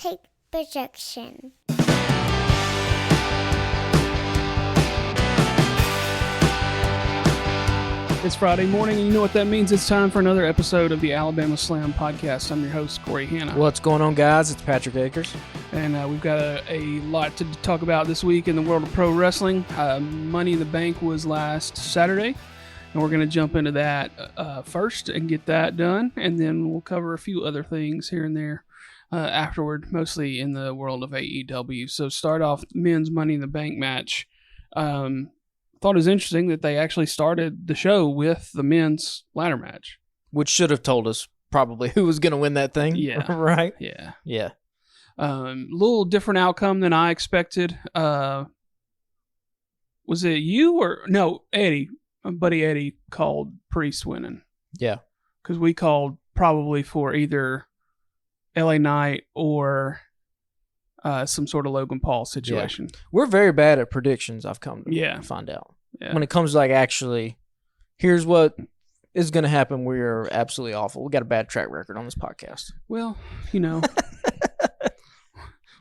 take projection. It's Friday morning, and you know what that means. It's time for another episode of the Alabama Slam podcast. I'm your host, Corey Hanna. What's going on, guys? It's Patrick Akers. And we've got a lot to talk about this week in the world of pro wrestling. Money in the Bank was last Saturday, and we're going to jump into that first and get that done, and then we'll cover a few other things here and there afterward, mostly in the world of AEW. So start off men's Money in the Bank match. Thought it was interesting that they actually started the show with the men's ladder match. Which should have told us probably who was going to win that thing. Yeah. Right? Yeah. Yeah. Little different outcome than I expected. Was it you or... No, Eddie. My buddy Eddie called Priest winning. Yeah. Because we called probably for either LA Knight or... some sort of Logan Paul situation. Yeah. We're very bad at predictions, I've come to find out. Yeah. When it comes to like actually, here's what is going to happen, we're absolutely awful. We got a bad track record on this podcast. Well, you know,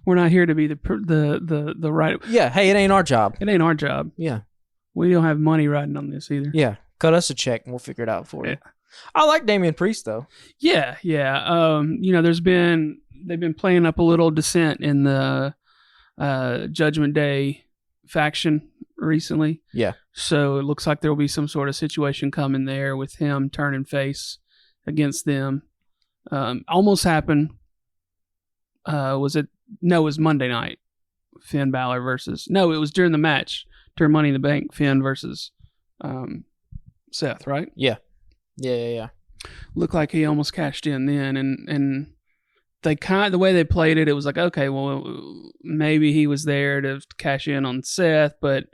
we're not here to be the right. Yeah, hey, it ain't our job. It ain't our job. Yeah. We don't have money riding on this either. Yeah. Cut us a check and we'll figure it out for you. I like Damian Priest, though. Yeah. You know, they've been playing up a little dissent in the Judgment Day faction recently. Yeah. So it looks like there will be some sort of situation coming there with him turning face against them. Almost happened. It was Monday night. Finn Balor versus... No, it was during the match. During Money in the Bank, Finn versus Seth, right? Yeah. Yeah. Looked like he almost cashed in then, and the way they played it, it was like, okay, well, maybe he was there to cash in on Seth, but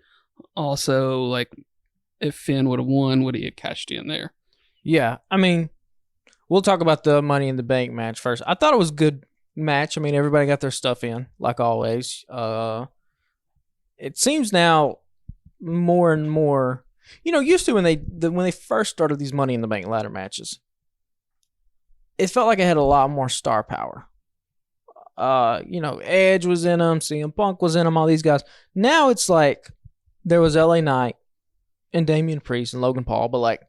also, like, if Finn would have won, would he have cashed in there? Yeah, I mean, we'll talk about the Money in the Bank match first. I thought it was a good match. I mean, everybody got their stuff in, like always. It seems now more and more, you know, used to when they first started these Money in the Bank ladder matches, it felt like it had a lot more star power. You know, Edge was in them, CM Punk was in them, all these guys. Now it's like there was LA Knight and Damian Priest and Logan Paul, but like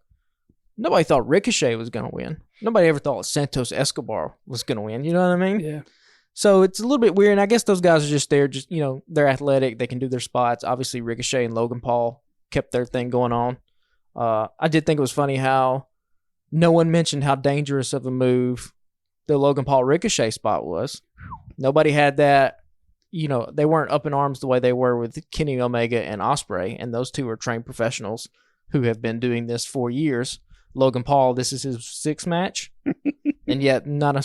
nobody thought Ricochet was going to win. Nobody ever thought Santos Escobar was going to win. You know what I mean? Yeah. So it's a little bit weird. And I guess those guys are just there, you know, they're athletic. They can do their spots. Obviously, Ricochet and Logan Paul kept their thing going on. I did think it was funny how no one mentioned how dangerous of a move the Logan Paul Ricochet spot was. Nobody had that. You know, they weren't up in arms the way they were with Kenny Omega and Ospreay, and those two are trained professionals who have been doing this for years. Logan Paul, this is his sixth match, and yet not a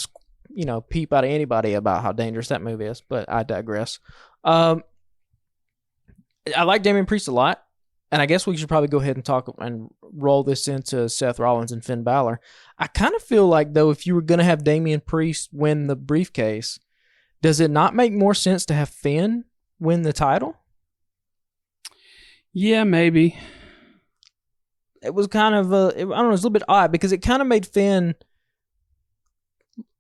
peep out of anybody about how dangerous that move is, but I digress. I like Damian Priest a lot. And I guess we should probably go ahead and talk and roll this into Seth Rollins and Finn Balor. I kind of feel like, though, if you were going to have Damian Priest win the briefcase, does it not make more sense to have Finn win the title? Yeah, maybe. It was kind of, I don't know, it was a little bit odd because it kind of made Finn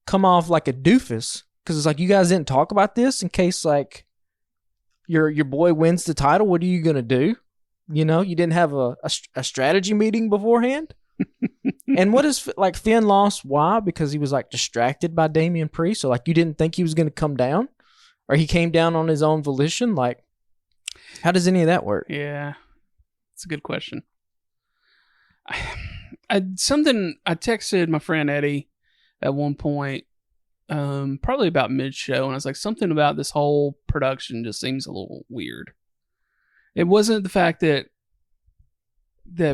come off like a doofus. Because it's like, you guys didn't talk about this in case, like, your boy wins the title. What are you going to do? You know, you didn't have a strategy meeting beforehand. And what is, like, Finn lost? Why? Because he was, like, distracted by Damian Priest. So, like, you didn't think he was going to come down? Or he came down on his own volition? Like, how does any of that work? Yeah, it's a good question. I texted my friend Eddie at one point, probably about mid-show, and I was like, something about this whole production just seems a little weird. It wasn't the fact that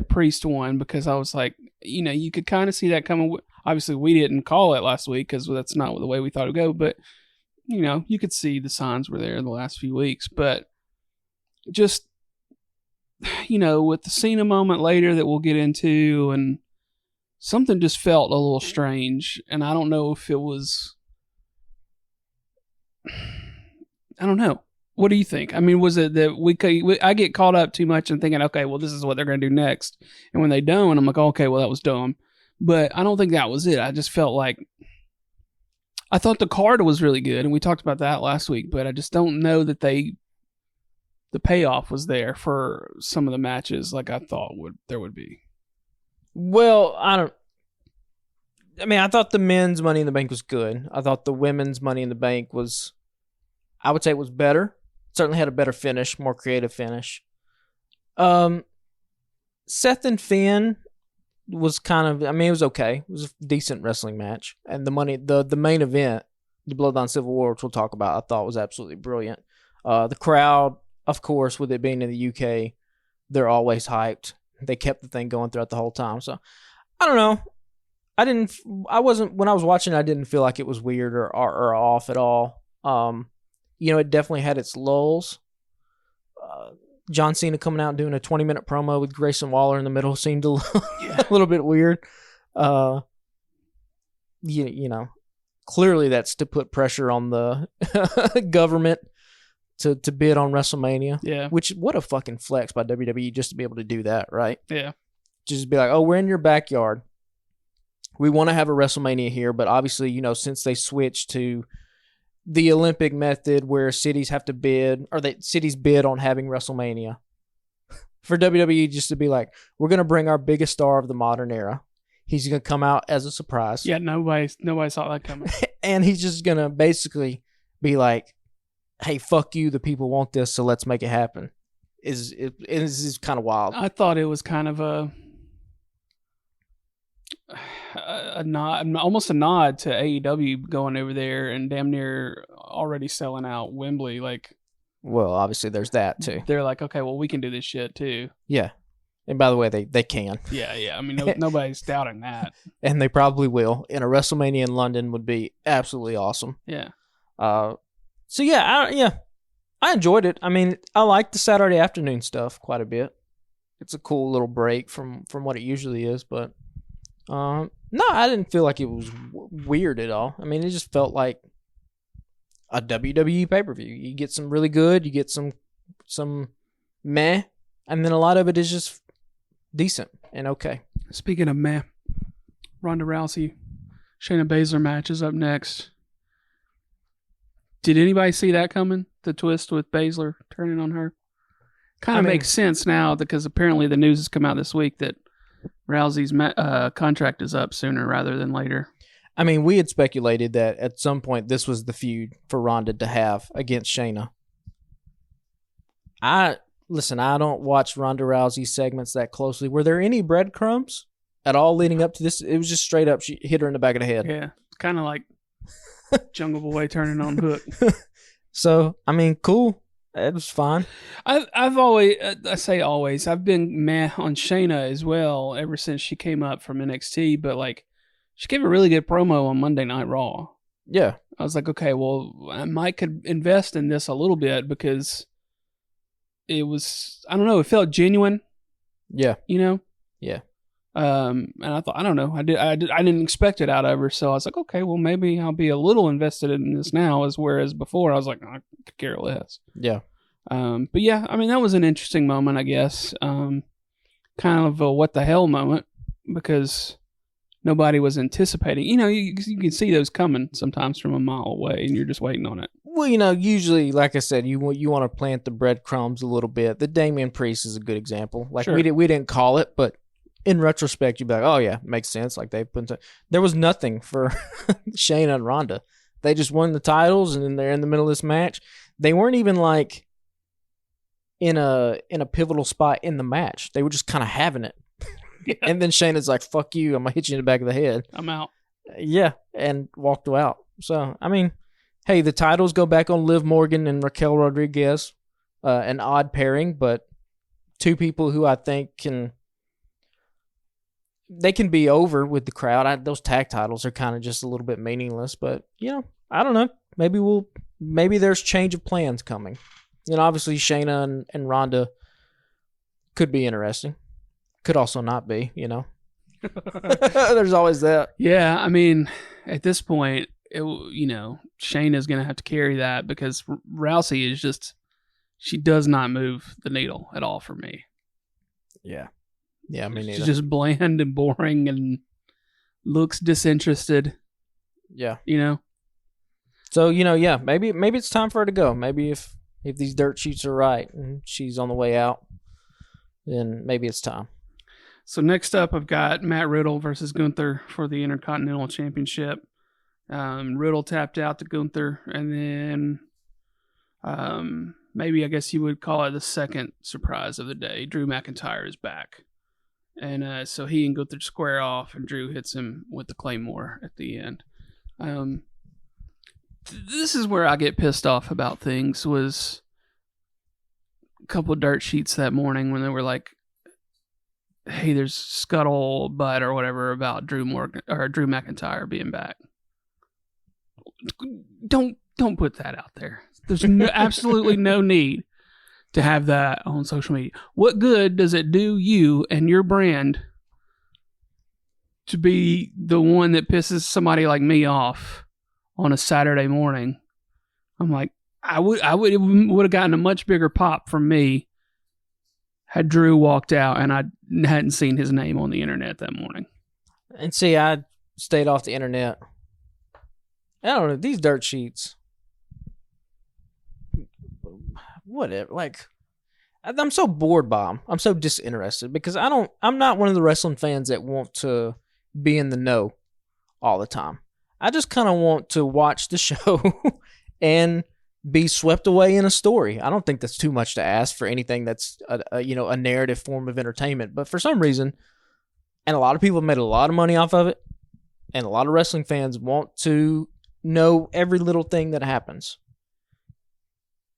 Priest won, because I was like, you know, you could kind of see that coming. Obviously, we didn't call it last week because that's not the way we thought it would go. But, you know, you could see the signs were there the last few weeks. But just, you know, with the Cena moment later that we'll get into, and something just felt a little strange. And I don't know if it was, I don't know. What do you think? I mean, was it that I get caught up too much and thinking, okay, well, this is what they're going to do next. And when they don't, I'm like, okay, well, that was dumb. But I don't think that was it. I just felt like, I thought the card was really good, and we talked about that last week, but I just don't know that the payoff was there for some of the matches like I thought there would be. Well, I thought the men's Money in the Bank was good. I thought the women's Money in the Bank was, I would say it was better. Certainly had a better finish, more creative finish. Seth and Finn was it was okay. It was a decent wrestling match. And the main event, the Bloodline Civil War, which we'll talk about, I thought was absolutely brilliant. The crowd, of course, with it being in the UK, they're always hyped. They kept the thing going throughout the whole time. So, I don't know. When I was watching, I didn't feel like it was weird or off at all. It definitely had its lulls. John Cena coming out and doing a 20-minute promo with Grayson Waller in the middle seemed a little bit weird. Clearly that's to put pressure on the government to bid on WrestleMania. Yeah. Which, what a fucking flex by WWE just to be able to do that, right? Yeah. Just be like, oh, we're in your backyard. We want to have a WrestleMania here, but obviously, since they switched to the Olympic method where cities have to bid, or cities bid on having WrestleMania, for WWE just to be like, we're going to bring our biggest star of the modern era. He's going to come out as a surprise. Yeah, nobody saw that coming. And he's just going to basically be like, hey, fuck you, the people want this, so let's make it happen. Is kind of wild. I thought it was kind of a nod, almost a nod to AEW going over there and damn near already selling out Wembley. Like, well, obviously there's that too. They're like, okay, well, we can do this shit too. Yeah. And by the way, they can. Yeah. I mean, nobody's doubting that. And they probably will. And a WrestleMania in London would be absolutely awesome. Yeah. So yeah, I enjoyed it. I mean, I like the Saturday afternoon stuff quite a bit. It's a cool little break from what it usually is, but no, I didn't feel like it was weird at all. I mean, it just felt like a WWE pay-per-view. You get some really good, you get some meh, and then a lot of it is just decent and okay. Speaking of meh, Ronda Rousey, Shayna Baszler match is up next. Did anybody see that coming? The twist with Baszler turning on her? Kind of makes sense now because apparently the news has come out this week that Rousey's contract is up sooner rather than later. I mean, we had speculated that at some point this was the feud for Ronda to have against Shayna. I don't watch Ronda Rousey segments that closely. Were there any breadcrumbs at all leading up to this? It was just straight up, she hit her in the back of the head. Yeah, kind of like Jungle Boy turning on Hook. So, I mean, cool. It was fine. I've always, I say always, I've been meh on Shayna as well ever since she came up from NXT, but like, she gave a really good promo on Monday Night Raw. Yeah. I was like, okay, well, I might could invest in this a little bit because it was, I don't know, it felt genuine. Yeah. Yeah. And I thought, I don't know, I didn't expect it out of her, so I was like, okay, well, maybe I'll be a little invested in this now, whereas before I was like, I could care less. Yeah. But yeah, I mean, that was an interesting moment, I guess. Kind of a what the hell moment because nobody was anticipating. You can see those coming sometimes from a mile away, and you're just waiting on it. Well, usually, like I said, you want to plant the breadcrumbs a little bit. The Damian Priest is a good example. Like, sure. we didn't call it, but in retrospect, you'd be like, oh yeah, makes sense. Like there was nothing for Shayna and Ronda. They just won the titles, and then they're in the middle of this match. They weren't even like in a pivotal spot in the match. They were just kind of having it. Yeah. And then Shayna's like, fuck you, I'm gonna hit you in the back of the head. I'm out. Yeah, and walked out. So, I mean, hey, the titles go back on Liv Morgan and Raquel Rodriguez. An odd pairing, but two people who I think can be over with the crowd. Those tag titles are kind of just a little bit meaningless, but, I don't know. Maybe there's change of plans coming. Obviously Shayna and Ronda could be interesting. Could also not be, There's always that. Yeah, I mean, at this point, Shayna's going to have to carry that because Rousey is just, she does not move the needle at all for me. Yeah. Yeah, me neither. She's just bland and boring and looks disinterested. Yeah. So, yeah, maybe it's time for her to go. Maybe if these dirt sheets are right and she's on the way out, then maybe it's time. So next up, I've got Matt Riddle versus Gunther for the Intercontinental Championship. Riddle tapped out to Gunther, and then maybe I guess you would call it the second surprise of the day. Drew McIntyre is back. And so he and Gunther square off, and Drew hits him with the Claymore at the end. This is where I get pissed off about things, was a couple of dirt sheets that morning when they were like, hey, there's scuttlebutt or whatever about Drew McIntyre being back. Don't put that out there. There's absolutely no need to have that on social media. What good does it do you and your brand to be the one that pisses somebody like me off on a Saturday morning? I'm like, I would have gotten a much bigger pop from me had Drew walked out and I hadn't seen his name on the internet that morning. And see, I stayed off the internet. I don't know, these dirt sheets. Whatever. Like, I'm so bored by them. I'm so disinterested because I'm not one of the wrestling fans that want to be in the know all the time. I just kind of want to watch the show and be swept away in a story. I don't think that's too much to ask for anything that's a narrative form of entertainment. But for some reason, and a lot of people have made a lot of money off of it, and a lot of wrestling fans want to know every little thing that happens.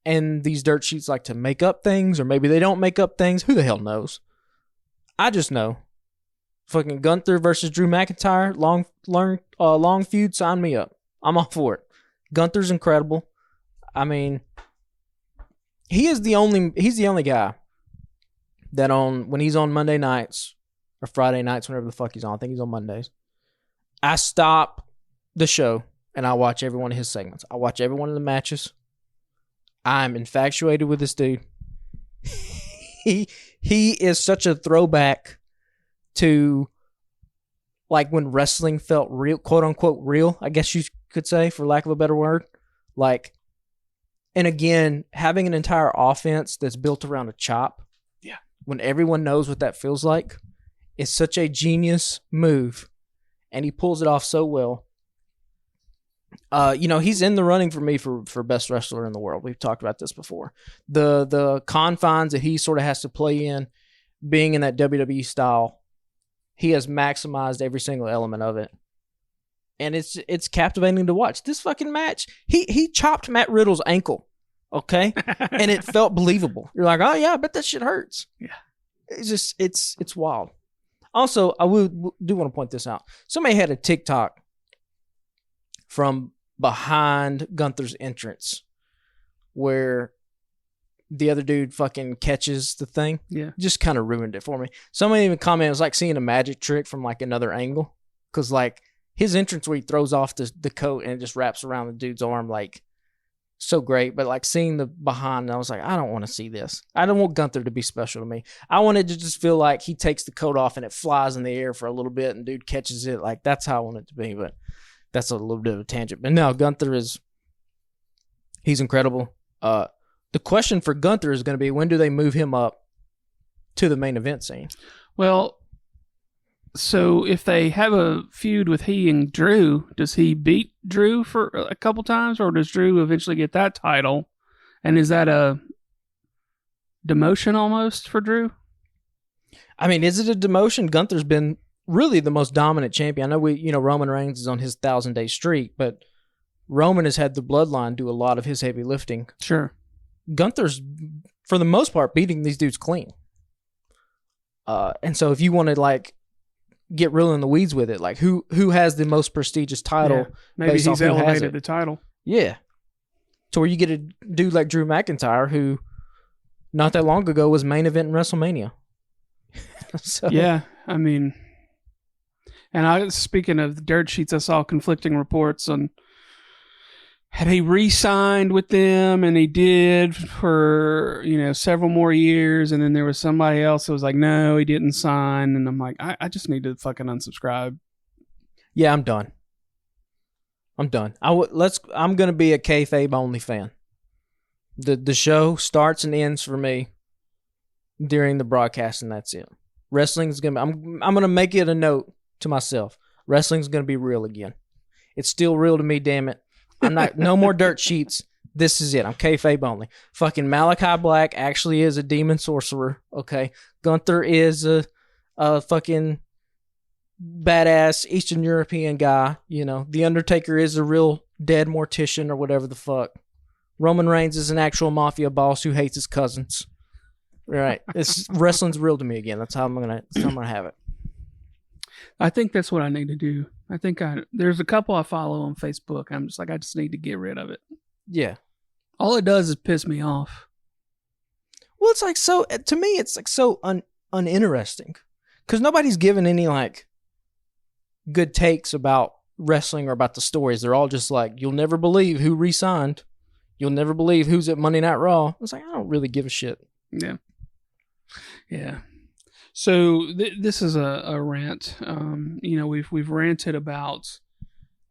And these dirt sheets like to make up things, or maybe they don't make up things. Who the hell knows? I just know. Fucking Gunther versus Drew McIntyre, long feud, sign me up. I'm all for it. Gunther's incredible. I mean, he's the only guy that when he's on Monday nights or Friday nights, whenever the fuck he's on, I think he's on Mondays, I stop the show and I watch every one of his segments. I watch every one of the matches. I'm infatuated with this dude. He is such a throwback to like when wrestling felt real, quote unquote real, I guess you could say, for lack of a better word. Like, and again, having an entire offense that's built around a chop, yeah, when everyone knows what that feels like, is such a genius move, and he pulls it off so well. He's in the running for me for best wrestler in the world. We've talked about this before. The confines that he sort of has to play in, being in that WWE style, he has maximized every single element of it. And it's captivating to watch. This fucking match, he chopped Matt Riddle's ankle, okay? And it felt believable. You're like, oh yeah, I bet that shit hurts. Yeah. It's just, it's wild. Also, I do want to point this out. Somebody had a TikTok from behind Gunther's entrance where the other dude fucking catches the thing. Yeah. Just kind of ruined it for me. Somebody even commented, it was like seeing a magic trick from like another angle. Because like his entrance where he throws off the coat and it just wraps around the dude's arm, like so great. But like seeing the behind, I was like, I don't want to see this. I don't want Gunther to be special to me. I wanted to just feel like he takes the coat off and it flies in the air for a little bit and dude catches it. Like that's how I want it to be. But that's a little bit of a tangent. But no, Gunther he's incredible. The question for Gunther is going to be, when do they move him up to the main event scene? Well, so if they have a feud with he and Drew, does he beat Drew for a couple times, or does Drew eventually get that title? And is that a demotion almost for Drew? I mean, is it a demotion? Gunther's been really the most dominant champion. I know Roman Reigns is on his 1,000-day streak, but Roman has had the bloodline do a lot of his heavy lifting. Sure. Gunther's, for the most part, beating these dudes clean. And so if you want to, like, get real in the weeds with it, like, who has the most prestigious title? Yeah. Maybe he's elevated the title. Yeah. To where you get a dude like Drew McIntyre, who not that long ago was main event in WrestleMania. So. Yeah, I mean, and speaking of dirt sheets, I saw conflicting reports on had he re-signed with them, and he did for, several more years, and then there was somebody else that was like, no, he didn't sign, and I'm like, I just need to fucking unsubscribe. Yeah, I'm done. I'm done. I'm gonna be a kayfabe only fan. The show starts and ends for me during the broadcast, and that's it. Wrestling's gonna. I'm gonna make it a note to myself. Wrestling's gonna be real again. It's still real to me. Damn it. I'm not. No more dirt sheets. This is it. I'm kayfabe only. Fucking Malachi Black actually is a demon sorcerer. Okay. Gunther is a fucking badass Eastern European guy. You know, The Undertaker is a real dead mortician or whatever the fuck. Roman Reigns is an actual mafia boss who hates his cousins. Right. Wrestling's real to me again. That's how I'm gonna have it. I think that's what I need to do. I think there's a couple I follow on Facebook. I'm just like, I just need to get rid of it. Yeah. All it does is piss me off. Well, it's like so, to me, it's like so uninteresting. Because nobody's given any like good takes about wrestling or about the stories. They're all just like, you'll never believe who re-signed. You'll never believe who's at Monday Night Raw. It's like, I don't really give a shit. Yeah. Yeah. So this is a rant. We've ranted about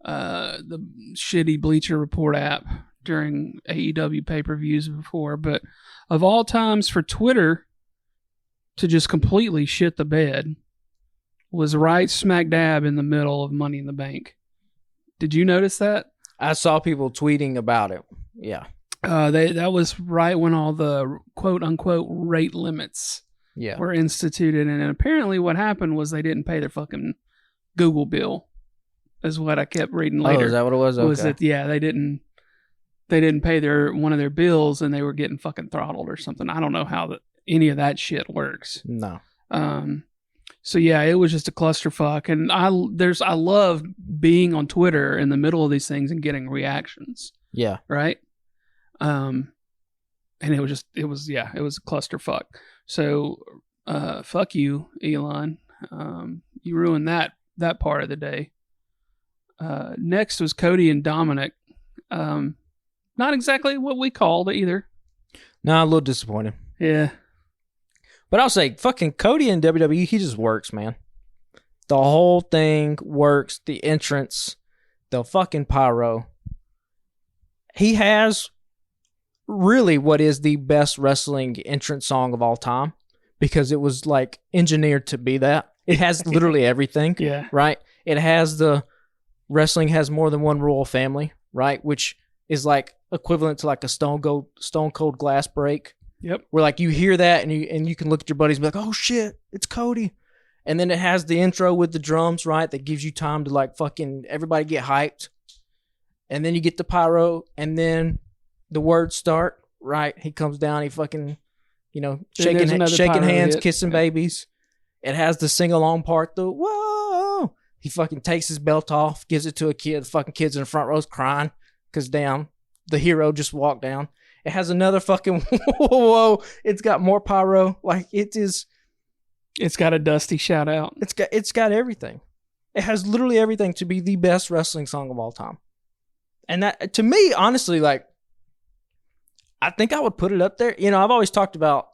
the shitty Bleacher Report app during AEW pay-per-views before, but of all times for Twitter to just completely shit the bed was right smack dab in the middle of Money in the Bank. Did you notice that? I saw people tweeting about it. Yeah. That was right when all the quote-unquote rate limits were instituted, and apparently what happened was they didn't pay their fucking Google bill, is what I kept reading later. Oh, is that what it was? Okay. Was that, they didn't pay one of their bills, and they were getting fucking throttled or something. I don't know how any of that shit works. No. So yeah, it was just a clusterfuck, and I love being on Twitter in the middle of these things and getting reactions. Yeah. Right. And it was a clusterfuck. So, fuck you, Elon. You ruined that part of the day. Next was Cody and Dominic. Not exactly what we called either. No, a little disappointed. Yeah. But I'll say, fucking Cody in WWE, he just works, man. The whole thing works. The entrance, the fucking pyro. He has really what is the best wrestling entrance song of all time, because it was like engineered to be that. It has literally everything. Yeah. Right? It has wrestling has more than one royal family, right? Which is like equivalent to like a stone cold glass break. Yep. Where like you hear that and you can look at your buddies and be like, oh shit, it's Cody. And then it has the intro with the drums, right? That gives you time to like fucking everybody get hyped. And then you get the pyro, and then the words start, right? He comes down, he fucking, shaking hands, kissing babies. It has the sing-along part, the whoa. He fucking takes his belt off, gives it to a kid. The fucking kid's in the front row's crying because damn, the hero just walked down. It has another fucking whoa. It's got more pyro. Like it is. It's got a Dusty shout out. It's got everything. It has literally everything to be the best wrestling song of all time. And that, to me, honestly, like, I think I would put it up there. I've always talked about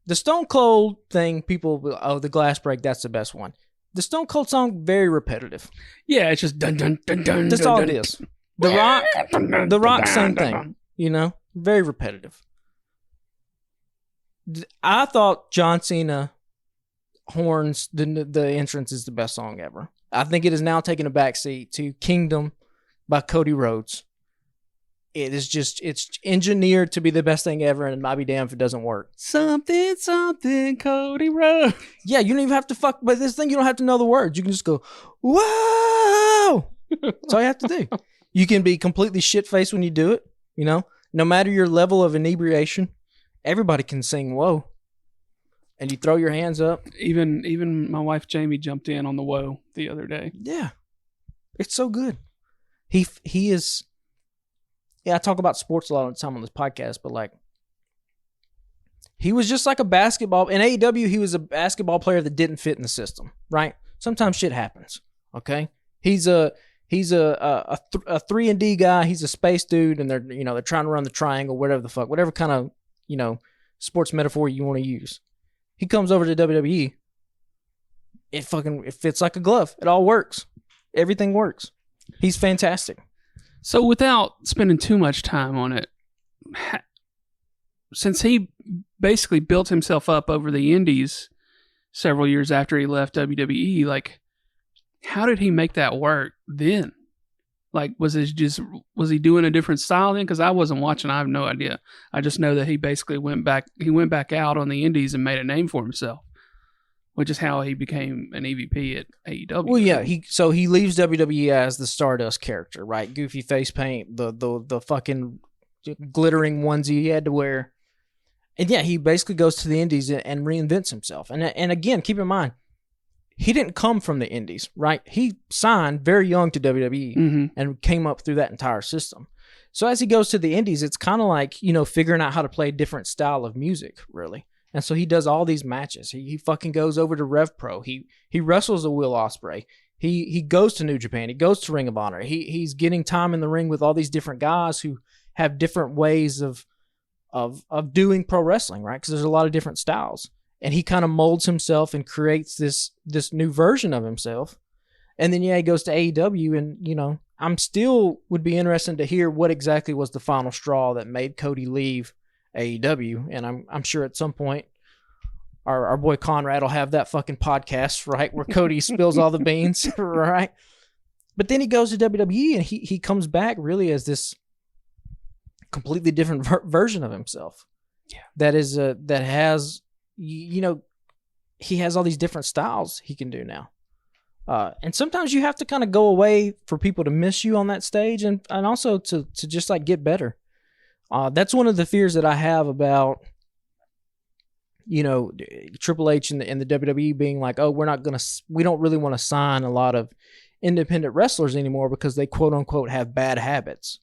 the Stone Cold thing. People, the glass break, that's the best one. The Stone Cold song, very repetitive. Yeah, it's just dun dun dun dun. That's dun, all dun. it is. The Rock, same thing. Very repetitive. I thought John Cena horns, the entrance is the best song ever. I think it is now taking a backseat to Kingdom by Cody Rhodes. It's engineered to be the best thing ever, and it might be damn if it doesn't work. Something, Cody Rhodes. Yeah, you don't even have to fuck, but this thing, you don't have to know the words. You can just go, whoa! That's all you have to do. You can be completely shit-faced when you do it, No matter your level of inebriation, everybody can sing whoa. And you throw your hands up. Even my wife Jamie jumped in on the whoa the other day. Yeah. It's so good. He is. Yeah, I talk about sports a lot of the time on this podcast, but like, he was just like a basketball. In AEW, he was a basketball player that didn't fit in the system, right? Sometimes shit happens, okay? He's a 3-and-D guy. He's a space dude, and they're trying to run the triangle, whatever kind of, sports metaphor you want to use. He comes over to WWE. It fits like a glove. It all works. Everything works. He's fantastic. So without spending too much time on it, since he basically built himself up over the indies several years after he left WWE, like, how did he make that work then? Like, was he doing a different style then? Because I wasn't watching. I have no idea. I just know that he basically went back out on the indies and made a name for himself, which is how he became an EVP at AEW. Well, yeah, he leaves WWE as the Stardust character, right? Goofy face paint, the fucking glittering onesie he had to wear. And yeah, he basically goes to the indies and reinvents himself. And again, keep in mind, he didn't come from the indies, right? He signed very young to WWE and came up through that entire system. So as he goes to the indies, it's kind of like, figuring out how to play a different style of music, really. And so he does all these matches. He fucking goes over to Rev Pro. He wrestles a Will Ospreay. He goes to New Japan. He goes to Ring of Honor. He's getting time in the ring with all these different guys who have different ways of doing pro wrestling, right? Because there's a lot of different styles. And he kind of molds himself and creates this new version of himself. And then, he goes to AEW, and, I'm still would be interested to hear what exactly was the final straw that made Cody leave AEW. And I'm sure at some point our boy Conrad will have that fucking podcast, right, where Cody spills all the beans, right? But then he goes to WWE, and he comes back really as this completely different version of himself. Yeah, that has, he has all these different styles he can do now. And sometimes you have to kind of go away for people to miss you on that stage, and also to just like get better. That's one of the fears that I have about, Triple H and the WWE being like, oh, we don't really want to sign a lot of independent wrestlers anymore because they quote unquote have bad habits.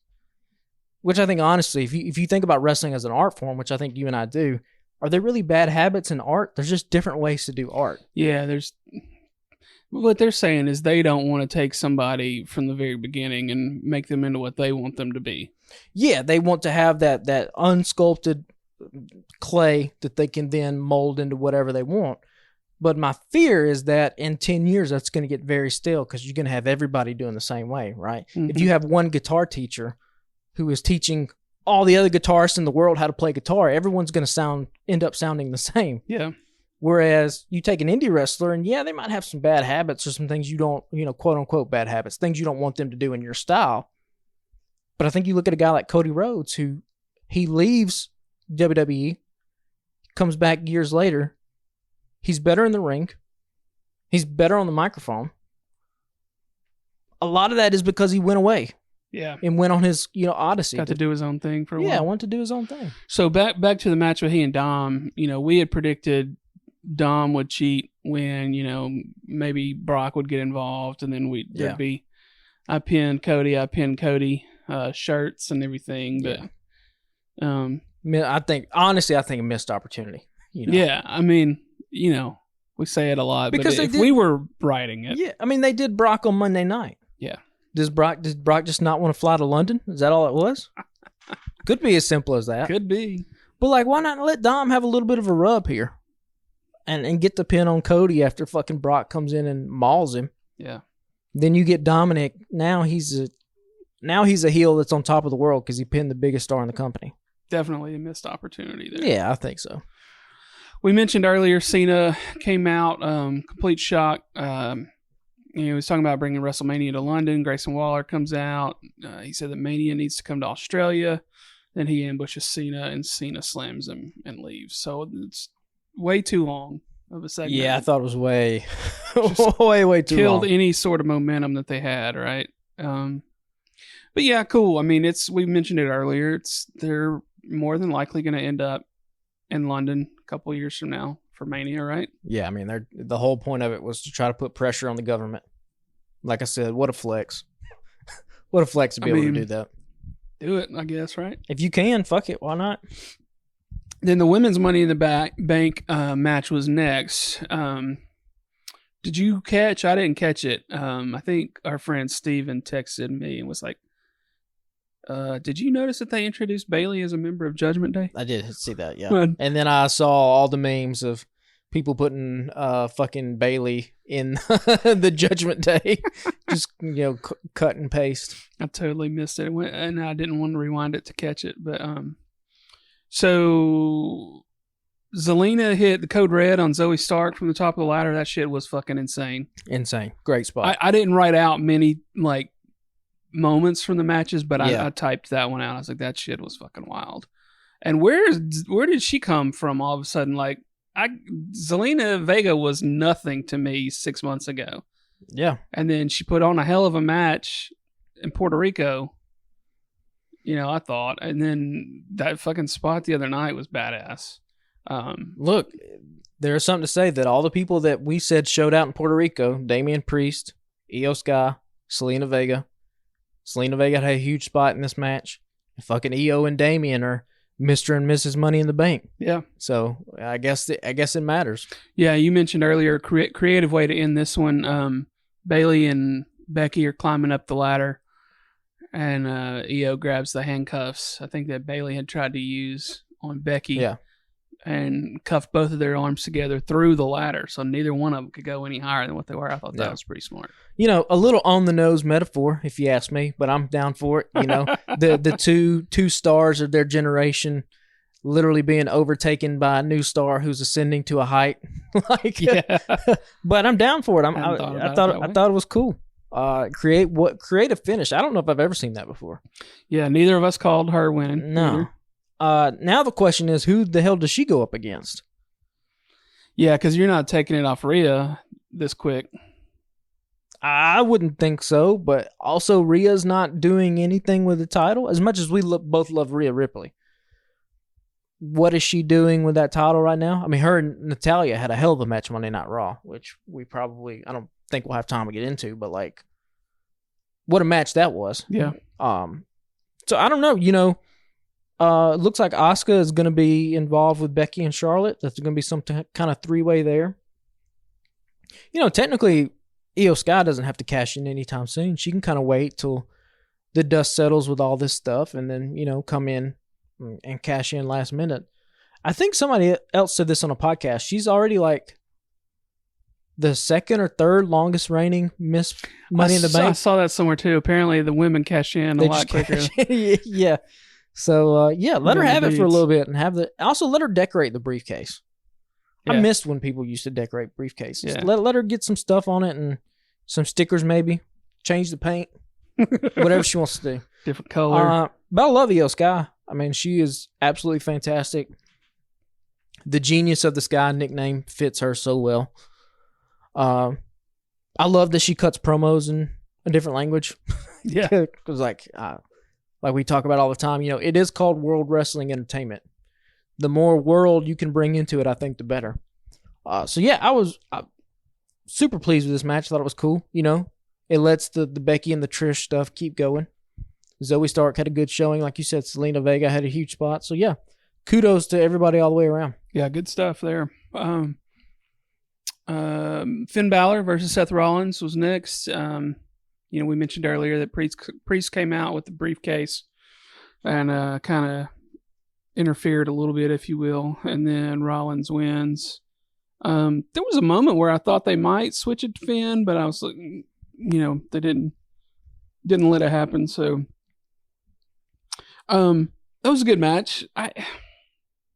Which I think, honestly, if you think about wrestling as an art form, which I think you and I do, are there really bad habits in art? There's just different ways to do art. Yeah, what they're saying is they don't want to take somebody from the very beginning and make them into what they want them to be. Yeah, they want to have that unsculpted clay that they can then mold into whatever they want. But my fear is that in 10 years, that's going to get very stale because you're going to have everybody doing the same way, right? Mm-hmm. If you have one guitar teacher who is teaching all the other guitarists in the world how to play guitar, everyone's going to end up sounding the same. Yeah. Whereas you take an indie wrestler and they might have some bad habits or some things you don't, quote unquote bad habits, things you don't want them to do in your style. But I think you look at a guy like Cody Rhodes, who he leaves WWE, comes back years later. He's better in the ring. He's better on the microphone. A lot of that is because he went away. Yeah. And went on his, odyssey. Got to do his own thing for a while. Yeah, wanted to do his own thing. So back to the match with he and Dom, we had predicted Dom would cheat when, maybe Brock would get involved, and then there'd be I pinned Cody shirts and everything. But I think a missed opportunity. Yeah, we say it a lot because but if we were writing it. Yeah, they did Brock on Monday night. Yeah. Does Brock just not want to fly to London? Is that all it was? Could be as simple as that. Could be. But why not let Dom have a little bit of a rub here? And get the pin on Cody after fucking Brock comes in and mauls him. Yeah. Then you get Dominic. Now he's a heel that's on top of the world because he pinned the biggest star in the company. Definitely a missed opportunity there. Yeah, I think so. We mentioned earlier Cena came out, complete shock. He was talking about bringing WrestleMania to London. Grayson Waller comes out. He said that Mania needs to come to Australia. Then he ambushes Cena, and Cena slams him and leaves. So it's way too long of a segment. Yeah, I thought it was way too long. Killed any sort of momentum that they had, right? But yeah, cool. We mentioned it earlier. They're more than likely going to end up in London a couple of years from now for Mania, right? Yeah, the whole point of it was to try to put pressure on the government. Like I said, what a flex. What a flex to be able to do that. Do it, I guess, right? If you can, fuck it. Why not? Then the women's Money in the Bank match was next. Did you catch? I didn't catch it. I think our friend Steven texted me and was like, did you notice that they introduced Bailey as a member of Judgment Day? I did see that, yeah. And then I saw all the memes of people putting fucking Bailey in the Judgment Day. Just, cut and paste. I totally missed it. And I didn't want to rewind it to catch it. But so Zelina hit the code red on Zoe Stark from the top of the ladder. That shit was fucking insane. Insane. Great spot. I didn't write out many moments from the matches, but I typed that one out. I was like, that shit was fucking wild. And where did she come from all of a sudden? Zelina Vega was nothing to me 6 months ago. Yeah. And then she put on a hell of a match in Puerto Rico, I thought. And then that fucking spot the other night was badass. Look, there's something to say that all the people that we said showed out in Puerto Rico, Damian Priest, Io Sky, Selena Vega had a huge spot in this match. And fucking Io and Damian are Mr. and Mrs. Money in the Bank. Yeah. So I guess it matters. Yeah, you mentioned earlier creative way to end this one. Bailey and Becky are climbing up the ladder, and Io grabs the handcuffs. I think that Bailey had tried to use on Becky. Yeah. And cuffed both of their arms together through the ladder, so neither one of them could go any higher than what they were. I thought that was pretty smart. A little on the nose metaphor, if you ask me, but I'm down for it. The two stars of their generation literally being overtaken by a new star who's ascending to a height. But I'm down for it. I thought it was cool. Create a finish. I don't know if I've ever seen that before. Yeah, neither of us called her winning. No. Either. Now the question is, who the hell does she go up against? Yeah, because you're not taking it off Rhea this quick. I wouldn't think so, but also Rhea's not doing anything with the title. As much as we both love Rhea Ripley, what is she doing with that title right now? I mean, her and Natalya had a hell of a match Monday Night Raw, which I don't think we'll have time to get into, but what a match that was. Yeah. So I don't know, looks like Asuka is going to be involved with Becky and Charlotte. That's going to be some kind of three-way there. Technically, Io Sky doesn't have to cash in anytime soon. She can kind of wait till the dust settles with all this stuff and then, come in and cash in last minute. I think somebody else said this on a podcast. She's already the second or third longest reigning Miss Money in the Bank. I saw that somewhere too. Apparently, the women cash in a lot quicker. Yeah. So, let her have it for a little bit and also let her decorate the briefcase. Yeah. I missed when people used to decorate briefcases. Yeah. Let her get some stuff on it and some stickers maybe. Change the paint. Whatever she wants to do. Different color. But I love Io Sky. I mean, she is absolutely fantastic. The Genius of the Sky nickname fits her so well. I love that she cuts promos in a different language. Yeah. Because like we talk about all the time, it is called World Wrestling Entertainment. The more world you can bring into it, I think the better. So yeah, I was super pleased with this match. Thought it was cool. It lets the Becky and the Trish stuff keep going. Zoe Stark had a good showing. Like you said, Selena Vega had a huge spot. So yeah, kudos to everybody all the way around. Yeah, good stuff there. Finn Balor versus Seth Rollins was next. We mentioned earlier that Priest came out with the briefcase and kind of interfered a little bit, if you will, and then Rollins wins. There was a moment where I thought they might switch it to Finn, but I was like, they didn't let it happen. So, that was a good match.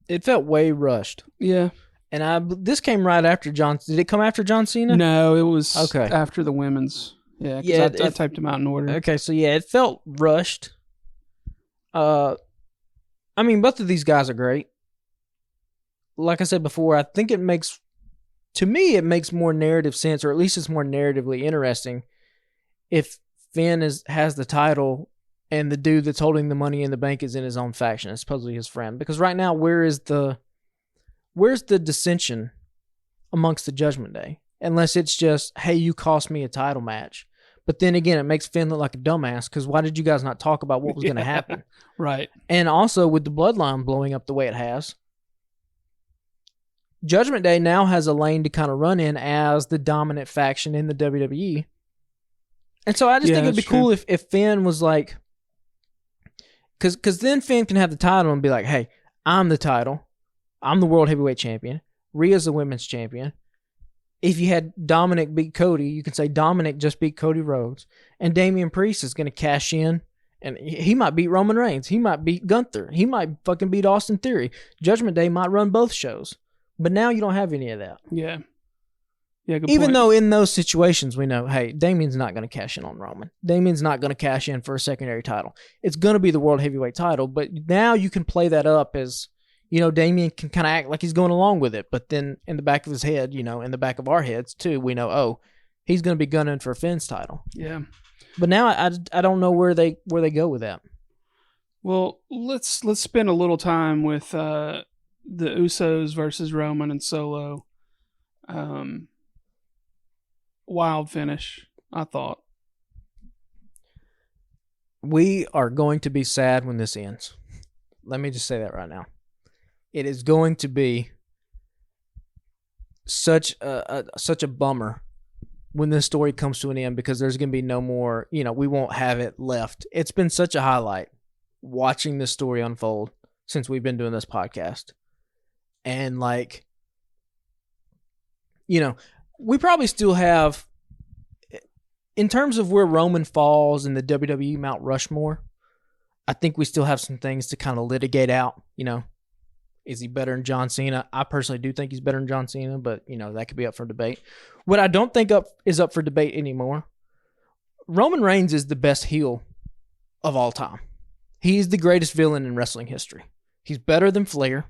It felt way rushed. Yeah. And this came right after John. Did it come after John Cena? No, it was after the women's. Yeah, because I typed them out in order. Okay, so yeah, it felt rushed. I mean, both of these guys are great. Like I said before, I think it makes more narrative sense, or at least it's more narratively interesting, if Finn has the title and the dude that's holding the Money in the Bank is in his own faction. It's supposedly his friend. Because right now, where's the dissension amongst the Judgment Day? Unless it's just, hey, you cost me a title match. But then again, it makes Finn look like a dumbass because why did you guys not talk about what was going to happen? Right. And also with the bloodline blowing up the way it has, Judgment Day now has a lane to kind of run in as the dominant faction in the WWE. And so I just think it'd be cool if Finn was like, because then Finn can have the title and be like, hey, I'm the title. I'm the World Heavyweight Champion. Rhea's the women's champion. If you had Dominic beat Cody, you can say Dominic just beat Cody Rhodes. And Damian Priest is going to cash in. And he might beat Roman Reigns. He might beat Gunther. He might fucking beat Austin Theory. Judgment Day might run both shows. But now you don't have any of that. Yeah. Yeah, good Even point. though in those situations we know, hey, Damian's not going to cash in on Roman. Damian's not going to cash in for a secondary title. It's going to be the World Heavyweight title. But now you can play that up as, Damian can kind of act like he's going along with it. But then in the back of his head, in the back of our heads too, we know, oh, he's going to be gunning for Finn's title. Yeah. But now I don't know where they go with that. Well, let's spend a little time with the Usos versus Roman and Solo. Wild finish, I thought. We are going to be sad when this ends. Let me just say that right now. It is going to be such a bummer when this story comes to an end, because there's going to be no more, we won't have it left. It's been such a highlight watching this story unfold since we've been doing this podcast. And we probably still have, in terms of where Roman falls in the WWE Mount Rushmore, I think we still have some things to kind of litigate out. Is he better than John Cena? I personally do think he's better than John Cena, but, that could be up for debate. What I don't think is up for debate anymore, Roman Reigns is the best heel of all time. He's the greatest villain in wrestling history. He's better than Flair,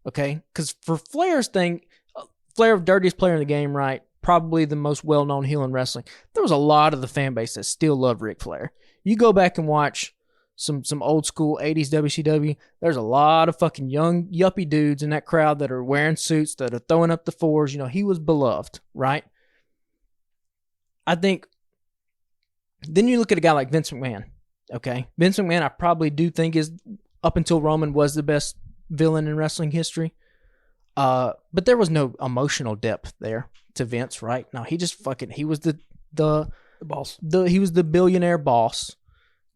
okay? Because for Flair's thing, Flair, dirtiest player in the game, right? Probably the most well-known heel in wrestling. There was a lot of the fan base that still loved Ric Flair. You go back and watch some old school 80s WCW, there's a lot of fucking young yuppie dudes in that crowd that are wearing suits, that are throwing up the fours. He was beloved, right? I think then you look at a guy like Vince McMahon, okay? Vince McMahon, I probably do think is, up until Roman, was the best villain in wrestling history. But there was no emotional depth there to Vince, right? No, he just he was the boss. He was the billionaire boss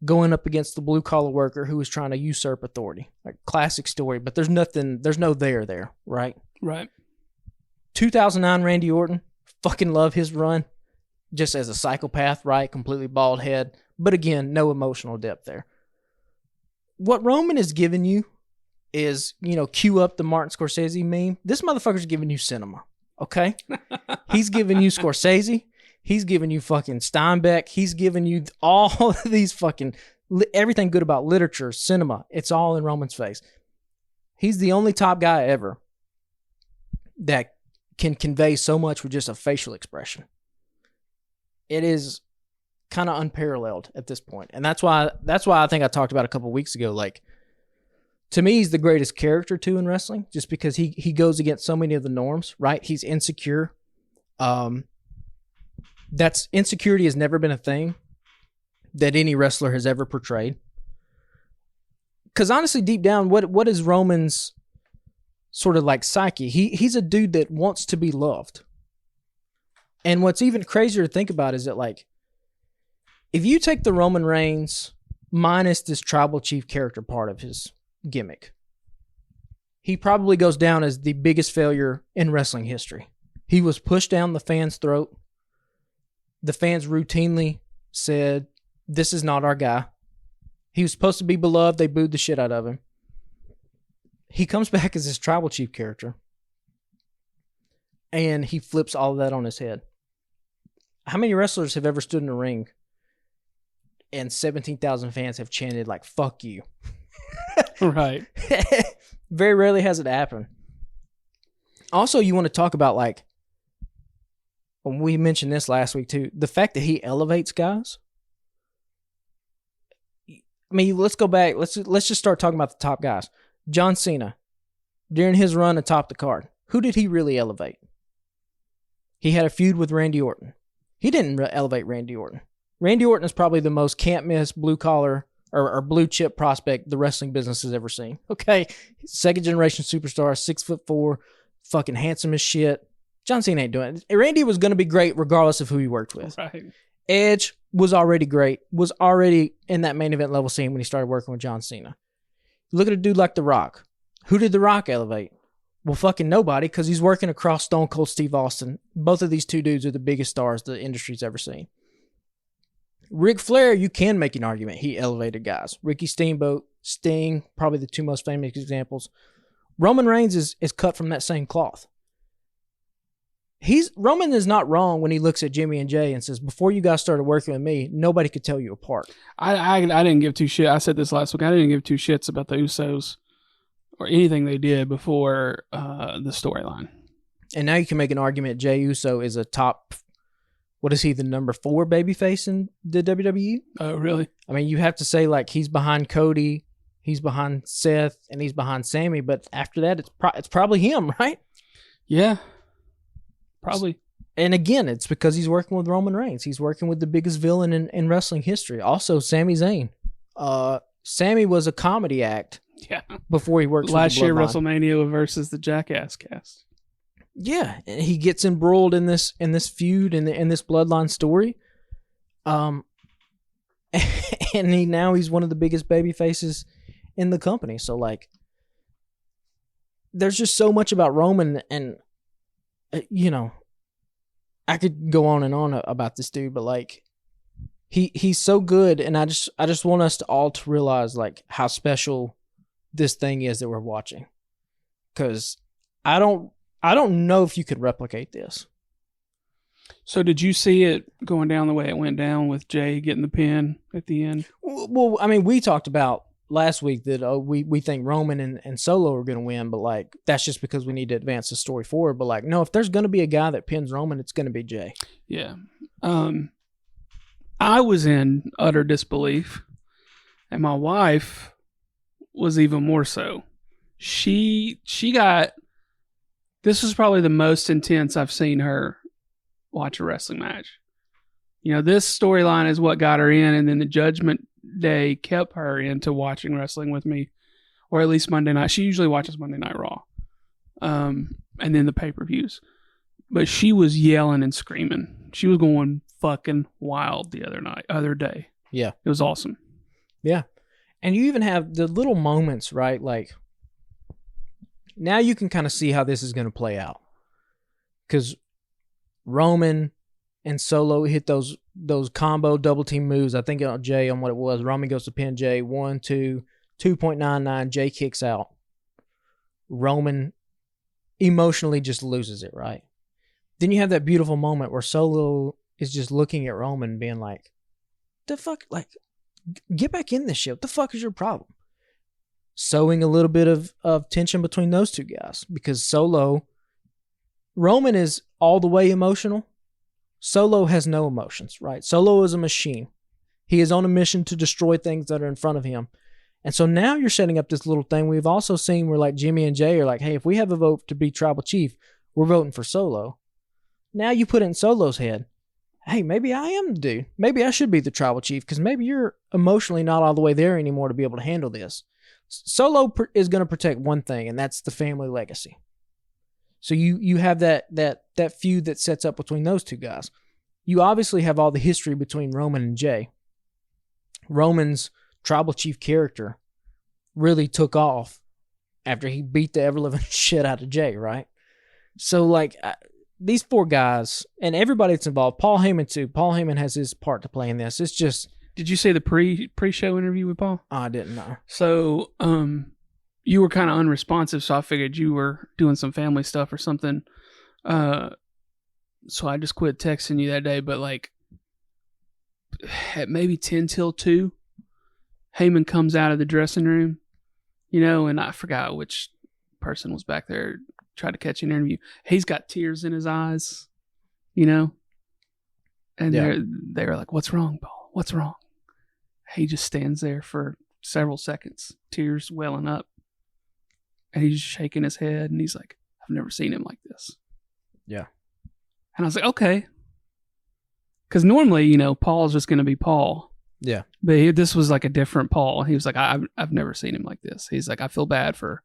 going up against the blue collar worker who was trying to usurp authority. Like, classic story, but there's no there, right? Right. 2009 Randy Orton, fucking love his run, just as a psychopath, right? Completely bald head, but again, no emotional depth there. What Roman is giving you is, cue up the Martin Scorsese meme. This motherfucker's giving you cinema, okay? He's giving you Scorsese. He's giving you fucking Steinbeck. He's giving you all of these fucking, everything good about literature, cinema. It's all in Roman's face. He's the only top guy ever that can convey so much with just a facial expression. It is kind of unparalleled at this point. And that's why I think I talked about a couple weeks ago, to me, he's the greatest character too in wrestling, just because he goes against so many of the norms, right? He's insecure. That's insecurity has never been a thing that any wrestler has ever portrayed. Because honestly, deep down, what is Roman's sort of psyche? He's a dude that wants to be loved. And what's even crazier to think about is that if you take the Roman Reigns minus this tribal chief character part of his gimmick, he probably goes down as the biggest failure in wrestling history. He was pushed down the fans' throat. The fans routinely said, this is not our guy. He was supposed to be beloved. They booed the shit out of him. He comes back as this tribal chief character, and he flips all of that on his head. How many wrestlers have ever stood in a ring and 17,000 fans have chanted fuck you? Right. Very rarely has it happen. Also, you want to talk about when we mentioned this last week too, the fact that he elevates guys. I mean, let's go back. Let's just start talking about the top guys. John Cena, during his run atop the card, who did he really elevate? He had a feud with Randy Orton. He didn't elevate Randy Orton. Randy Orton is probably the most can't miss blue collar or blue chip prospect the wrestling business has ever seen. Okay, second generation superstar, 6'4", fucking handsome as shit. John Cena ain't doing it. Randy was going to be great regardless of who he worked with. Right. Edge was already great, was already in that main event level scene when he started working with John Cena. Look at a dude like The Rock. Who did The Rock elevate? Well, fucking nobody, because he's working across Stone Cold Steve Austin. Both of these two dudes are the biggest stars the industry's ever seen. Ric Flair, you can make an argument. He elevated guys. Ricky Steamboat, Sting, probably the two most famous examples. Roman Reigns is cut from that same cloth. Roman is not wrong when he looks at Jimmy and Jay and says, before you guys started working with me, nobody could tell you apart. I didn't give two shits. I said this last week. I didn't give two shits about the Usos or anything they did before the storyline. And now you can make an argument Jay Uso is a top, what is he, the number 4 babyface in the WWE? Oh, really? I mean, you have to say, like, he's behind Cody, he's behind Seth, and he's behind Sammy, but after that, it's probably him, right? Yeah. Probably. And again, it's because he's working with Roman Reigns. He's working with the biggest villain in wrestling history. Also, Sami Zayn. Sammy was a comedy act. Yeah. Before he worked last year Bloodline. WrestleMania versus the Jackass cast. Yeah, and he gets embroiled in this feud in this Bloodline story. And he's one of the biggest baby faces in the company. So like, there's just so much about Roman, and you know, I could go on and on about this dude, but like, he's so good, and I just want us all to realize like how special this thing is that we're watching, because I don't know if you could replicate this. So did you see it going down the way it went down with Jay getting the pin at the end? Well, I mean, we talked about last week that we think Roman and Solo are going to win, but like, that's just because we need to advance the story forward. But like, no, if there's going to be a guy that pins Roman, it's going to be Jay. Yeah. I was in utter disbelief, and my wife was even more so. She got, this was probably the most intense I've seen her watch a wrestling match. You know, this storyline is what got her in, and then the Judgment Day kept her into watching wrestling with me, or at least Monday night. She usually watches Monday Night Raw, and then the pay-per-views. But she was yelling and screaming. She was going fucking wild the other day. Yeah. It was awesome. Yeah. And you even have the little moments, right? Like, now you can kind of see how this is going to play out. Because Roman and Solo hit those combo double team moves. I think Jay on what it was. Roman goes to pin Jay. 1, 2, 2.99. Jay kicks out. Roman emotionally just loses it, right? Then you have that beautiful moment where Solo is just looking at Roman being like, the fuck, like, get back in this shit. What the fuck is your problem? Sowing a little bit of tension between those two guys, because Roman is all the way emotional. Solo has no emotions, right? Solo is a machine. He is on a mission to destroy things that are in front of him. And so now you're setting up this little thing. We've also seen where like Jimmy and Jay are like, hey, if we have a vote to be tribal chief, we're voting for Solo. Now you put it in Solo's head. Hey, maybe I am the dude. Maybe I should be the tribal chief, because maybe you're emotionally not all the way there anymore to be able to handle this. Solo is going to protect one thing, and that's the family legacy. So you have that feud that sets up between those two guys. You obviously have all the history between Roman and Jay. Roman's tribal chief character really took off after he beat the ever-living shit out of Jay, right? So, like, these 4 guys, and everybody that's involved, Paul Heyman too. Paul Heyman has his part to play in this. It's just... Did you see the pre-show interview with Paul? I didn't know. So, you were kind of unresponsive, so I figured you were doing some family stuff or something. So I just quit texting you that day, but like at maybe 10 till 2, Heyman comes out of the dressing room, you know, and I forgot which person was back there, tried to catch an interview. He's got tears in his eyes, you know, and they were like, "What's wrong, Paul? What's wrong?" He just stands there for several seconds, tears welling up, and he's just shaking his head, and he's like, "I've never seen him like this." Yeah. And I was like, okay. Because normally, you know, Paul's just going to be Paul. Yeah. But this was like a different Paul. He was like, I've never seen him like this. He's like, I feel bad for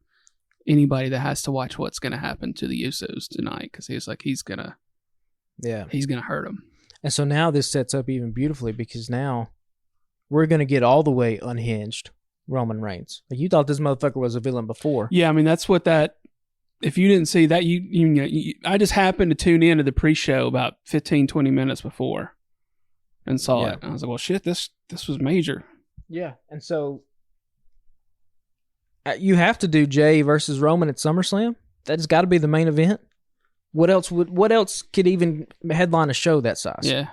anybody that has to watch what's going to happen to the Usos tonight. Because he's like, he's going to hurt them. And so now this sets up even beautifully, because now we're going to get all the way unhinged Roman Reigns. Like, you thought this motherfucker was a villain before. Yeah, I mean, that's what that if you didn't see that, I just happened to tune in to the pre-show about 15, 20 minutes before and saw it. And I was like, well, shit, this was major. Yeah, and so you have to do Jay versus Roman at SummerSlam. That's got to be the main event. What else could even headline a show that size? Yeah.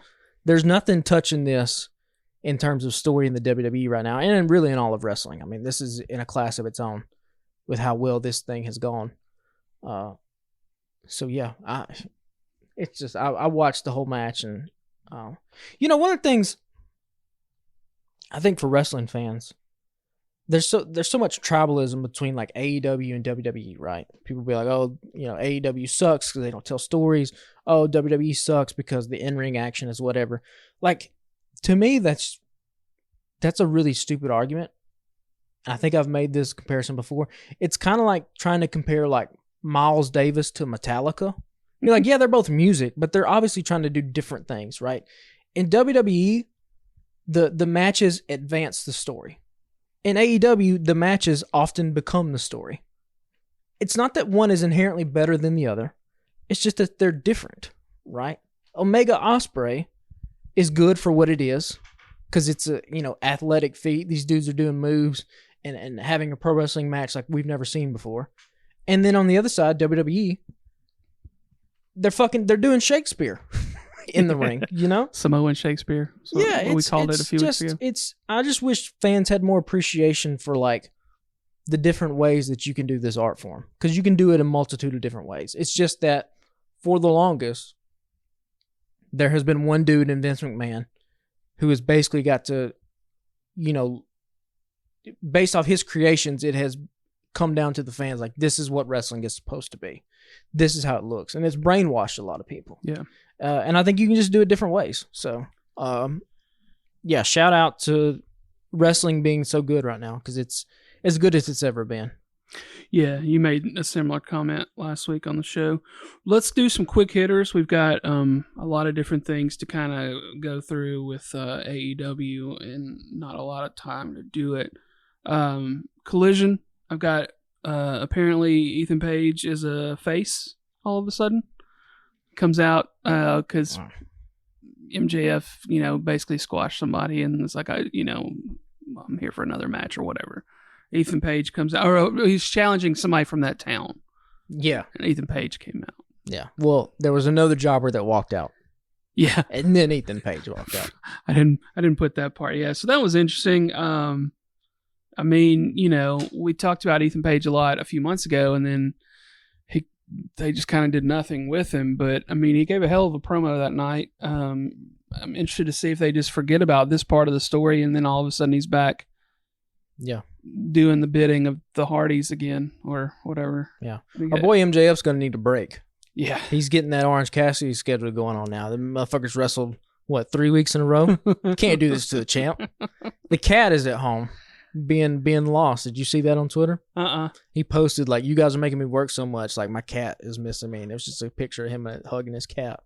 There's nothing touching this in terms of story in the WWE right now, and really in all of wrestling. I mean, this is in a class of its own with how well this thing has gone. So yeah, I watched the whole match, and one of the things I think for wrestling fans, there's so much tribalism between like AEW and WWE, right? People be like, oh, AEW sucks because they don't tell stories. Oh, WWE sucks because the in-ring action is whatever. Like, to me, that's a really stupid argument. I think I've made this comparison before. It's kind of like trying to compare like Miles Davis to Metallica. You're like, yeah, they're both music, but they're obviously trying to do different things, right? In WWE, the matches advance the story. In AEW, the matches often become the story. It's not that one is inherently better than the other. It's just that they're different, right? Omega Ospreay is good for what it is because it's a athletic feat. These dudes are doing moves and having a pro wrestling match like we've never seen before. And then on the other side, WWE, they're doing Shakespeare in the ring, Samoan Shakespeare. Yeah, we called it a few weeks ago. I just wish fans had more appreciation for like the different ways that you can do this art form, because you can do it a multitude of different ways. It's just that for the longest, there has been one dude in Vince McMahon who has basically got to, based off his creations, it has come down to the fans like, this is what wrestling is supposed to be. This is how it looks. And it's brainwashed a lot of people. Yeah. And I think you can just do it different ways. So, shout out to wrestling being so good right now, because it's as good as it's ever been. Yeah, you made a similar comment last week on the show. Let's do some quick hitters. We've got a lot of different things to kind of go through with AEW and not a lot of time to do it. Collision, I've got apparently Ethan Page is a face all of a sudden. Comes out because MJF, basically squashed somebody, and it's like, I'm here for another match or whatever. Ethan Page comes out, or he's challenging somebody from that town. Yeah. And Ethan Page came out. Yeah. Well, there was another jobber that walked out. Yeah. And then Ethan Page walked out. I didn't put that part. Yeah. So that was interesting. I mean, we talked about Ethan Page a lot a few months ago, and then they just kind of did nothing with him. But I mean, he gave a hell of a promo that night. I'm interested to see if they just forget about this part of the story, and then all of a sudden he's back. Yeah. Doing the bidding of the Hardys again or whatever. Yeah. Our boy MJF's going to need a break. Yeah. He's getting that Orange Cassidy schedule going on now. The motherfuckers wrestled, 3 weeks in a row? Can't do this to the champ. The cat is at home being lost. Did you see that on Twitter? He posted, like, you guys are making me work so much. Like, my cat is missing me. And it was just a picture of him hugging his cat.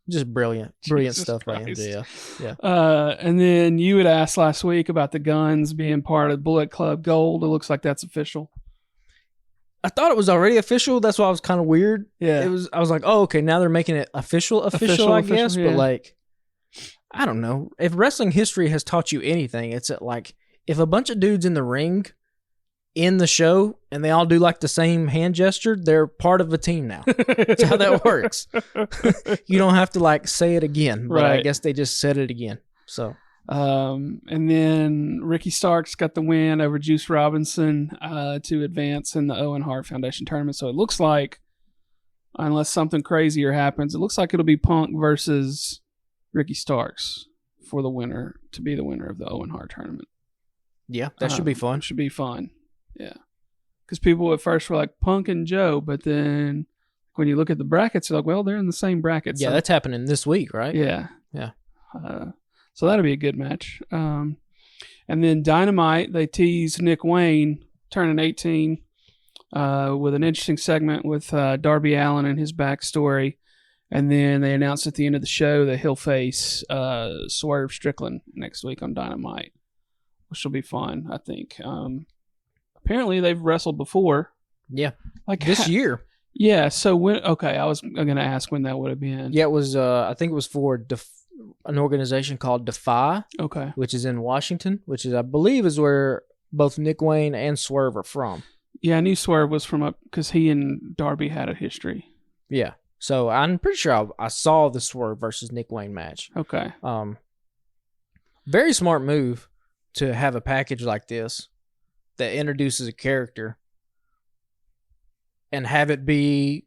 Just brilliant Jesus stuff Christ. by MJF. Yeah. And then you had asked last week about the guns being part of Bullet Club Gold. It looks like that's official. I thought it was already official. That's why I was kind of weird. Yeah. I was like, oh, okay, now they're making it official, I guess. Yeah. But like, I don't know. If wrestling history has taught you anything, it's that, like, if a bunch of dudes in the ring in the show and they all do like the same hand gesture, they're part of a team now. That's how that works. You don't have to like say it again, but right. I guess they just said it again. So, and then Ricky Starks got the win over Juice Robinson to advance in the Owen Hart Foundation tournament. So it looks like, unless something crazier happens, it looks like it'll be Punk versus Ricky Starks for the winner, to be the winner of the Owen Hart tournament. Yeah, that should be fun. Should be fun. Yeah. Because people at first were like Punk and Joe, but then when you look at the brackets, you're like, well, they're in the same bracket. Yeah, so, that's happening this week, right? Yeah. Yeah. So that'll be a good match. And then Dynamite, they teased Nick Wayne turning 18 with an interesting segment with Darby Allin and his backstory. And then they announced at the end of the show that he'll face Swerve Strickland next week on Dynamite, which will be fun, I think. Apparently they've wrestled before. Yeah. Like This year. Yeah. So when? Okay, I was going to ask when that would have been. Yeah, it was. I think it was for an organization called Defy, Okay. which is in Washington, which is I believe is where both Nick Wayne and Swerve are from. Yeah, I knew Swerve was from up because he and Darby had a history. Yeah. So I'm pretty sure I saw the Swerve versus Nick Wayne match. Okay. Very smart move to have a package like this that introduces a character and have it be,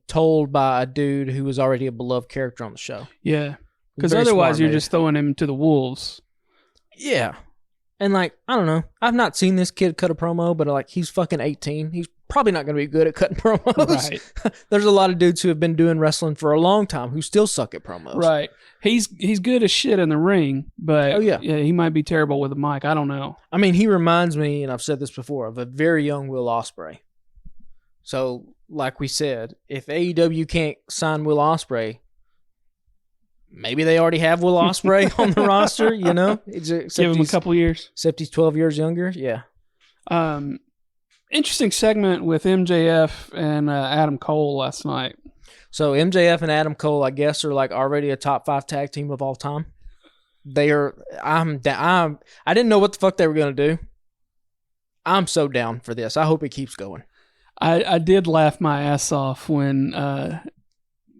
told by a dude who was already a beloved character on the show. Yeah. Because Very otherwise smart you're move. just throwing him to the wolves. Yeah. And I don't know. I've not seen this kid cut a promo, but he's fucking 18. He's probably not going to be good at cutting promos. Right. There's a lot of dudes who have been doing wrestling for a long time who still suck at promos. Right. He's good as shit in the ring, but he might be terrible with a mic. I don't know. I mean, he reminds me, and I've said this before, of a very young Will Ospreay. So, like we said, if AEW can't sign Will Ospreay, maybe they already have Will Ospreay on the roster, Give him a couple years. Except he's 12 years younger, yeah. Interesting segment with MJF and Adam Cole last night. So MJF and Adam Cole, I guess, are already a top 5 tag team of all time. They are. I didn't know what the fuck they were gonna do. I'm so down for this. I hope it keeps going. I did laugh my ass off when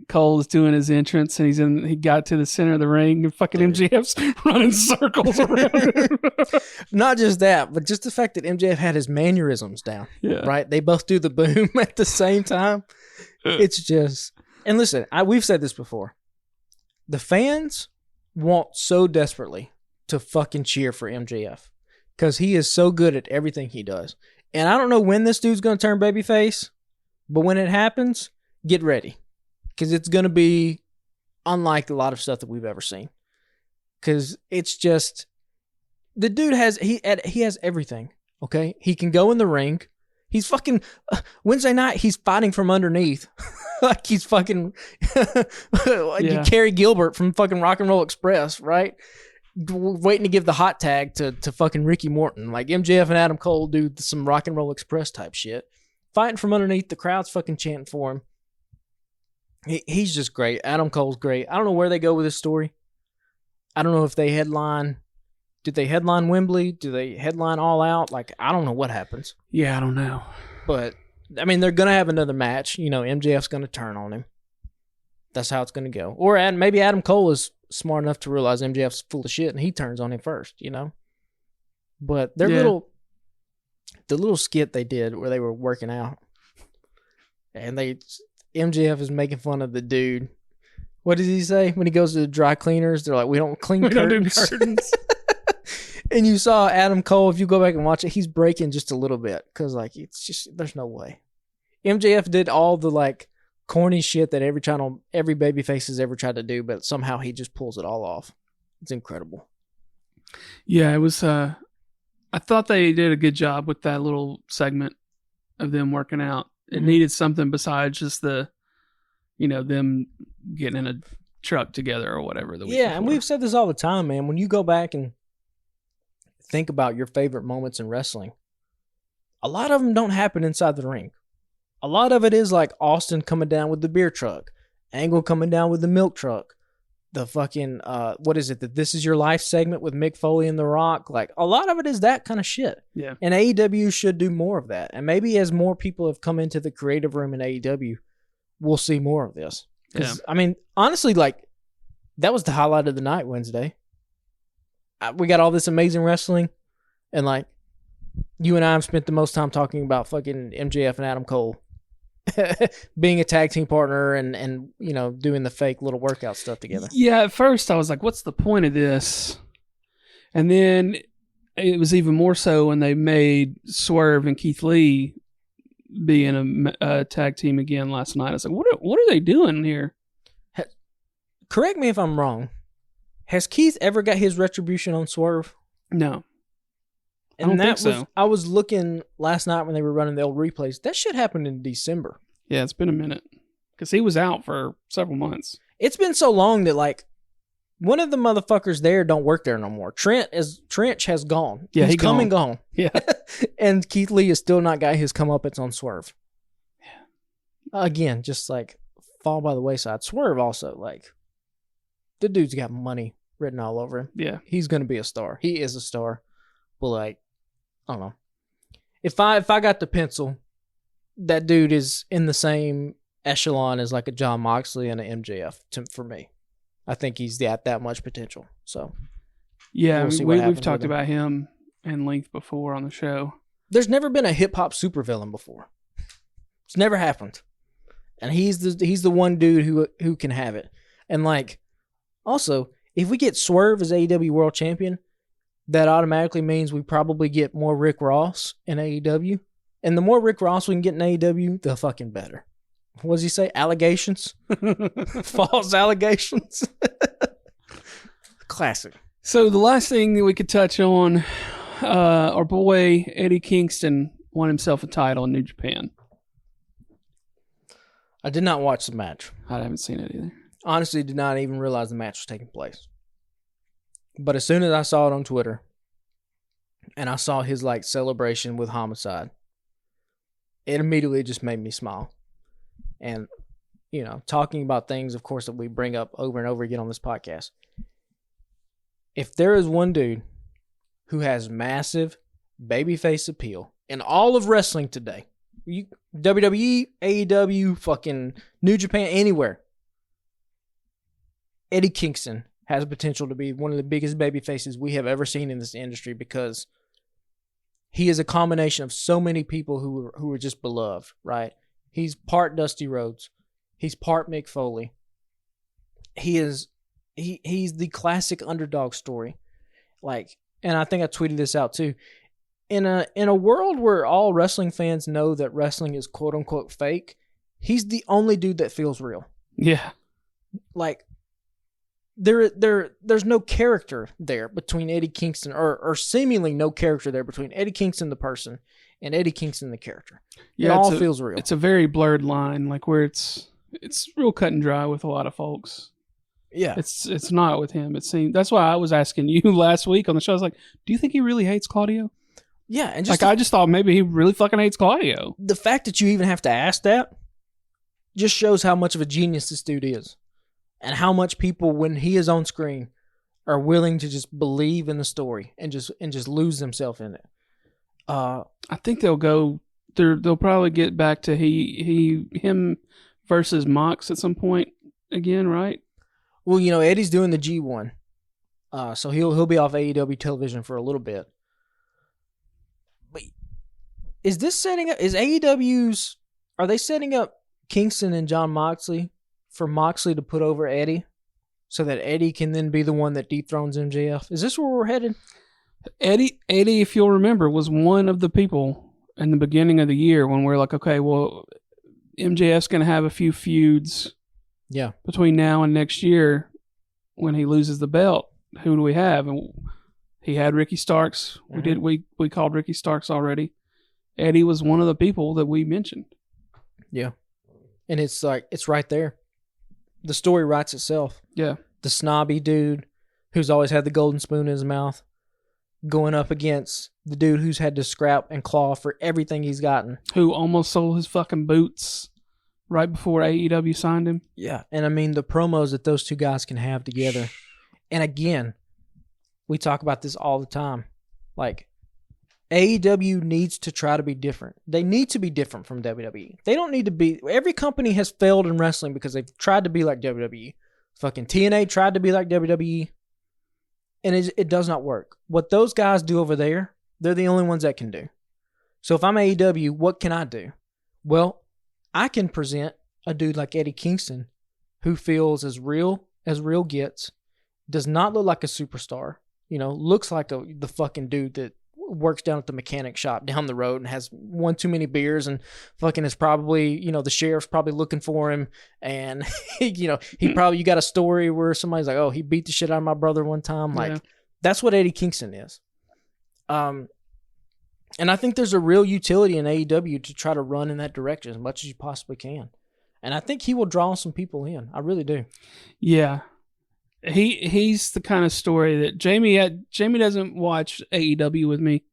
Cole is doing his entrance and he got to the center of the ring and fucking MJF's running circles around him. Not just that, but just the fact that MJF had his mannerisms down. Yeah. Right? They both do the boom at the same time. It's just... And listen, we've said this before. The fans want so desperately to fucking cheer for MJF because he is so good at everything he does. And I don't know when this dude's going to turn babyface, but when it happens, get ready. Because it's going to be unlike a lot of stuff that we've ever seen. Because it's just... The dude has... He has everything, okay? He can go in the ring. He's fucking... Wednesday night, he's fighting from underneath. Like he's fucking... Carrie Gilbert from fucking Rock and Roll Express, right? Waiting to give the hot tag to fucking Ricky Morton. Like MJF and Adam Cole do some Rock and Roll Express type shit. Fighting from underneath. The crowd's fucking chanting for him. He's just great. Adam Cole's great. I don't know where they go with this story. I don't know if they headline... Did they headline Wembley? Do they headline All Out? I don't know what happens. Yeah, I don't know. But, I mean, they're going to have another match. MJF's going to turn on him. That's how it's going to go. Or maybe Adam Cole is smart enough to realize MJF's full of shit and he turns on him first, But the little skit they did where they were working out and MJF is making fun of the dude. What does he say? When he goes to the dry cleaners, they're like, we don't clean curtains. Don't do curtains. And you saw Adam Cole, if you go back and watch it, he's breaking just a little bit. Because, it's just, there's no way. MJF did all the, corny shit that every babyface has ever tried to do, but somehow he just pulls it all off. It's incredible. Yeah, it was, I thought they did a good job with that little segment of them working out. It needed something besides just them getting in a truck together or whatever. And we've said this all the time, man. When you go back and think about your favorite moments in wrestling, a lot of them don't happen inside the ring. A lot of it is like Austin coming down with the beer truck, Angle coming down with the milk truck, the fucking, what is it, the This Is Your Life segment with Mick Foley and The Rock. A lot of it is that kind of shit. Yeah. And AEW should do more of that. And maybe as more people have come into the creative room in AEW, we'll see more of this. Because, I mean, honestly, that was the highlight of the night Wednesday. We got all this amazing wrestling, and you and I have spent the most time talking about fucking MJF and Adam Cole being a tag team partner and doing the fake little workout stuff together. Yeah, at first I was like, what's the point of this? And then it was even more so when they made Swerve and Keith Lee be in a tag team again last night. I was like, what are they doing here? Correct me if I'm wrong. Has Keith ever got his retribution on Swerve? No. And I don't think so. I was looking last night when they were running the old replays. That shit happened in December. Yeah, it's been a minute. Because he was out for several months. It's been so long that, one of the motherfuckers there don't work there no more. Trench has gone. Yeah, he's come and gone. Yeah. And Keith Lee has still not got his comeuppance on Swerve. Yeah. Again, just like fall by the wayside. Swerve also, like, the dude's got money written all over him. Yeah. He's gonna be a star. He is a star. But like, I don't know. If I got the pencil, that dude is in the same echelon as like a John Moxley and an MJF for me. I think he's got that much potential. So yeah, we'll we've talked about him in length before on the show. There's never been a hip hop supervillain before. It's never happened, and he's the one dude who can have it. And like, also, if we get Swerve as AEW World Champion, that automatically means we probably get more Rick Ross in AEW. And the more Rick Ross we can get in AEW, the fucking better. What does he say? Allegations? False allegations? Classic. So the last thing that we could touch on, our boy Eddie Kingston won himself a title in New Japan. I did not watch the match. I haven't seen it either. Honestly, did not even realize the match was taking place. But as soon as I saw it on Twitter, and I saw his like celebration with Homicide, it immediately just made me smile. And, you know, talking about things, of course, that we bring up over and over again on this podcast. If there is one dude who has massive babyface appeal in all of wrestling today, WWE, AEW, fucking New Japan, anywhere, Eddie Kingston has potential to be one of the biggest babyfaces we have ever seen in this industry, because he is a combination of so many people who are just beloved, right? He's part Dusty Rhodes. He's part Mick Foley. He's the classic underdog story. Like, and I think I tweeted this out too. In a world where all wrestling fans know that wrestling is quote unquote fake, he's the only dude that feels real. Yeah. Like, there's no character there between Eddie Kingston, or seemingly no character there between Eddie Kingston the person and Eddie Kingston the character. Yeah, it all feels real. It's a very blurred line, like where it's real cut and dry with a lot of folks. Yeah, it's not with him. It seems that's why I was asking you last week on the show. I was like, do you think he really hates Claudio? Yeah, and just I just thought maybe he really fucking hates Claudio. The fact that you even have to ask that just shows how much of a genius this dude is. And how much people, when he is on screen, are willing to just believe in the story and just lose themselves in it. I think they'll probably get back to him versus Mox at some point again, right? Well, you know, Eddie's doing the G1, so he'll be off AEW television for a little bit. But is this setting up? Is AEW's? Are they setting up Kingston and John Moxley for Moxley to put over Eddie, so that Eddie can then be the one that dethrones MJF? Is this where we're headed? Eddie, if you'll remember, was one of the people in the beginning of the year when we're like, okay, well, MJF's going to have a few feuds between now and next year when he loses the belt. Who do we have? And he had Ricky Starks. Mm-hmm. We called Ricky Starks already. Eddie was one of the people that we mentioned. Yeah. And it's like, it's right there. The story writes itself. Yeah. The snobby dude who's always had the golden spoon in his mouth going up against the dude who's had to scrap and claw for everything he's gotten. Who almost sold his fucking boots right before AEW signed him. Yeah. And I mean, the promos that those two guys can have together. And again, we talk about this all the time. Like, AEW needs to try to be different. They need to be different from WWE. They don't need to be... Every company has failed in wrestling because they've tried to be like WWE. Fucking TNA tried to be like WWE. And it does not work. What those guys do over there, they're the only ones that can do. So if I'm AEW, what can I do? Well, I can present a dude like Eddie Kingston who feels as real gets, does not look like a superstar, you know, looks like the fucking dude that works down at the mechanic shop down the road and has one too many beers and fucking is probably, you know, the sheriff's probably looking for him, and you know, you got a story where somebody's like, oh, he beat the shit out of my brother one time. Like, that's what Eddie Kingston is. And I think there's a real utility in AEW to try to run in that direction as much as you possibly can. And I think he will draw some people in. I really do. Yeah. he's the kind of story that Jamie doesn't watch AEW with me,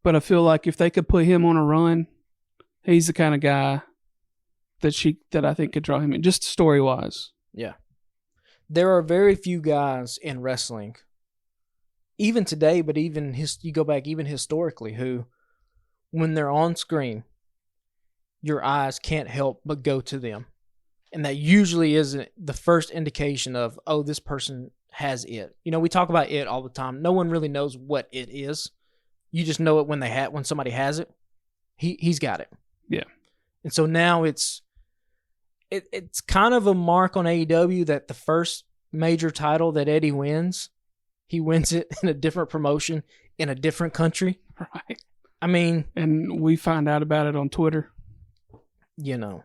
but I feel like if they could put him on a run, he's the kind of guy that I think could draw him in, just story wise. Yeah. There are very few guys in wrestling, even today, but even you go back even historically, who, when they're on screen, your eyes can't help but go to them. And that usually isn't the first indication of, oh, this person has it. You know, we talk about it all the time. No one really knows what it is. You just know it when somebody has it. He's got it. Yeah. And so now it's kind of a mark on AEW that the first major title that Eddie wins, he wins it in a different promotion in a different country. Right. I mean, and we find out about it on Twitter. You know,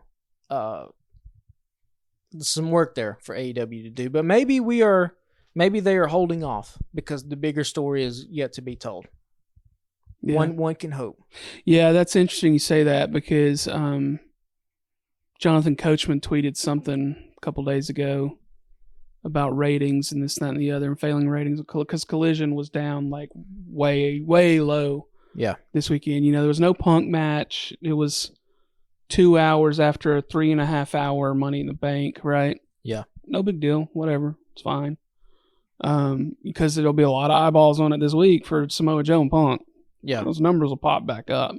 some work there for AEW to do, but maybe they are holding off because the bigger story is yet to be told. Yeah. One can hope. Yeah, that's interesting you say that because Jonathan Coachman tweeted something a couple days ago about ratings and this, that, and the other, and failing ratings because Collision was down like way, way low. Yeah, this weekend. You know, there was no Punk match. It was 2 hours after a 3.5 hour Money in the Bank, right? Yeah. No big deal. Whatever. It's fine. Because there'll be a lot of eyeballs on it this week for Samoa Joe and Punk. Yeah. Those numbers will pop back up.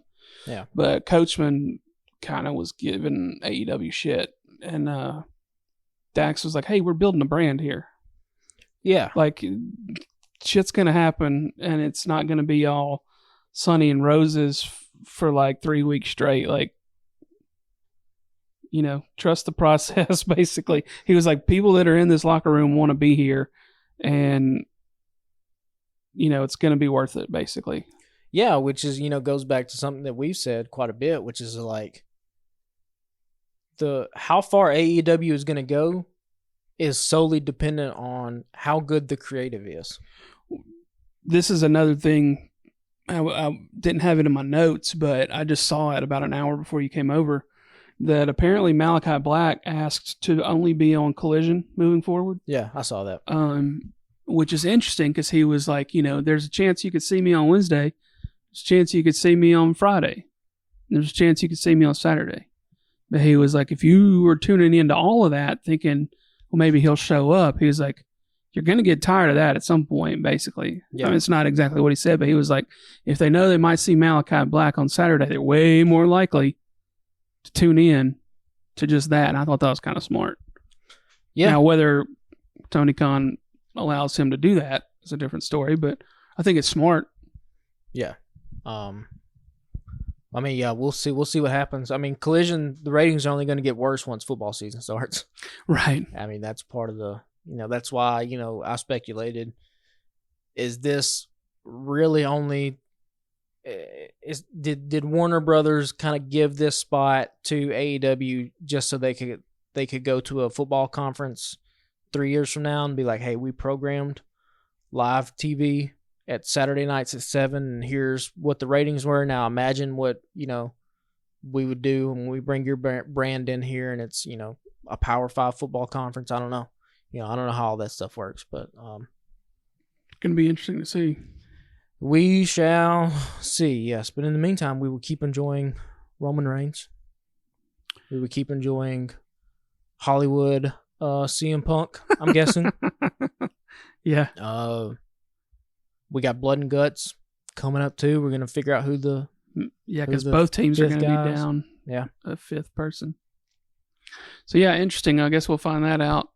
Yeah. But Coachman kind of was giving AEW shit. And Dax was like, hey, we're building a brand here. Yeah. Like, shit's going to happen, and it's not going to be all sunny and roses for like 3 weeks straight. Like, you know, trust the process, basically. He was like, people that are in this locker room want to be here, and, you know, it's going to be worth it, basically. Yeah, which is, you know, goes back to something that we've said quite a bit, which is like how far AEW is going to go is solely dependent on how good the creative is. This is another thing. I didn't have it in my notes, but I just saw it about an hour before you came over, that apparently Malachi Black asked to only be on Collision moving forward. Yeah, I saw that. Which is interesting because he was like, you know, there's a chance you could see me on Wednesday. There's a chance you could see me on Friday. There's a chance you could see me on Saturday. But he was like, if you were tuning into all of that thinking, well, maybe he'll show up, he was like, you're going to get tired of that at some point, basically. Yeah. I mean, it's not exactly what he said, but he was like, if they know they might see Malachi Black on Saturday, they're way more likely to tune in to just that. And I thought that was kind of smart. Yeah. Now, whether Tony Khan allows him to do that is a different story, but I think it's smart. Yeah. I mean, yeah, we'll see what happens. I mean, Collision, the ratings are only going to get worse once football season starts. Right. I mean, that's part of the, you know, that's why, you know, I speculated, is this really only, did Warner Brothers kind of give this spot to AEW just so they could go to a football conference 3 years from now and be like, hey, we programmed live TV at Saturday nights at 7, and here's what the ratings were. Now imagine what, you know, we would do when we bring your brand in here and it's, you know, a Power 5 football conference. I don't know. You know, I don't know how all that stuff works, but It's going to be interesting to see. We shall see, yes. But in the meantime, we will keep enjoying Roman Reigns. We will keep enjoying Hollywood CM Punk, I'm guessing. Yeah. We got Blood and Guts coming up too. We're gonna figure out who the because both teams are going to be down a fifth person. So yeah, interesting. I guess we'll find that out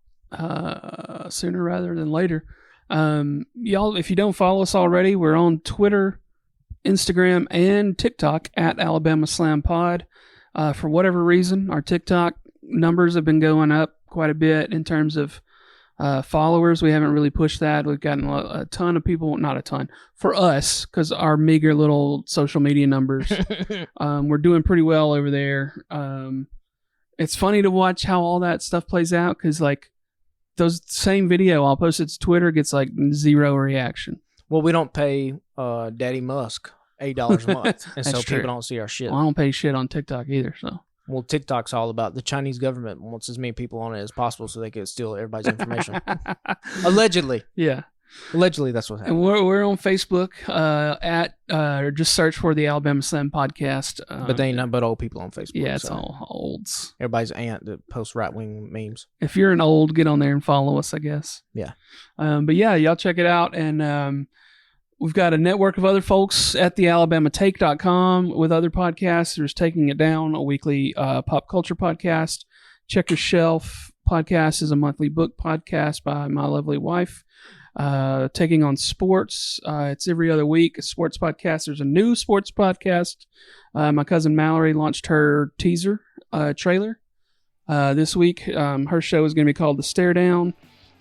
sooner rather than later. Y'all, if you don't follow us already, we're on Twitter, Instagram, and TikTok at Alabama Slam Pod. For whatever reason, our TikTok numbers have been going up quite a bit in terms of followers. We haven't really pushed that. We've gotten a ton of people, not a ton for us, because our meager little social media numbers. We're doing pretty well over there. It's funny to watch how all that stuff plays out, because like those same video I'll post it to Twitter gets like 0 reaction. Well, we don't pay Daddy Musk $8 a month, and so true. people don't see our shit. Well, I don't pay shit on TikTok either, so Well, TikTok's all about the Chinese government wants as many people on it as possible so they can steal everybody's information. Allegedly. Yeah. Allegedly, that's what happened. And we're on Facebook or just search for the Alabama Slam Podcast. But they ain't nothing but old people on Facebook. Yeah, it's so. all olds. Everybody's aunt that posts right-wing memes. If you're an old, get on there and follow us, I guess. Yeah. But yeah, y'all check it out. And we've got a network of other folks at the AlabamaTake.com with other podcasts. There's Taking It Down, a weekly pop culture podcast. Check Your Shelf podcast is a monthly book podcast by my lovely wife. Taking on Sports. It's every other week, a sports podcast. There's a new sports podcast. My cousin Mallory launched her teaser trailer this week. Her show is going to be called The Stare Down.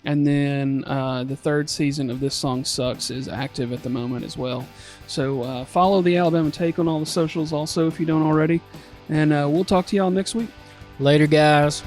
And then the third season of This Song Sucks is active at the moment as well. So follow the Alabama Take on all the socials also if you don't already. And we'll talk to y'all next week. Later, guys.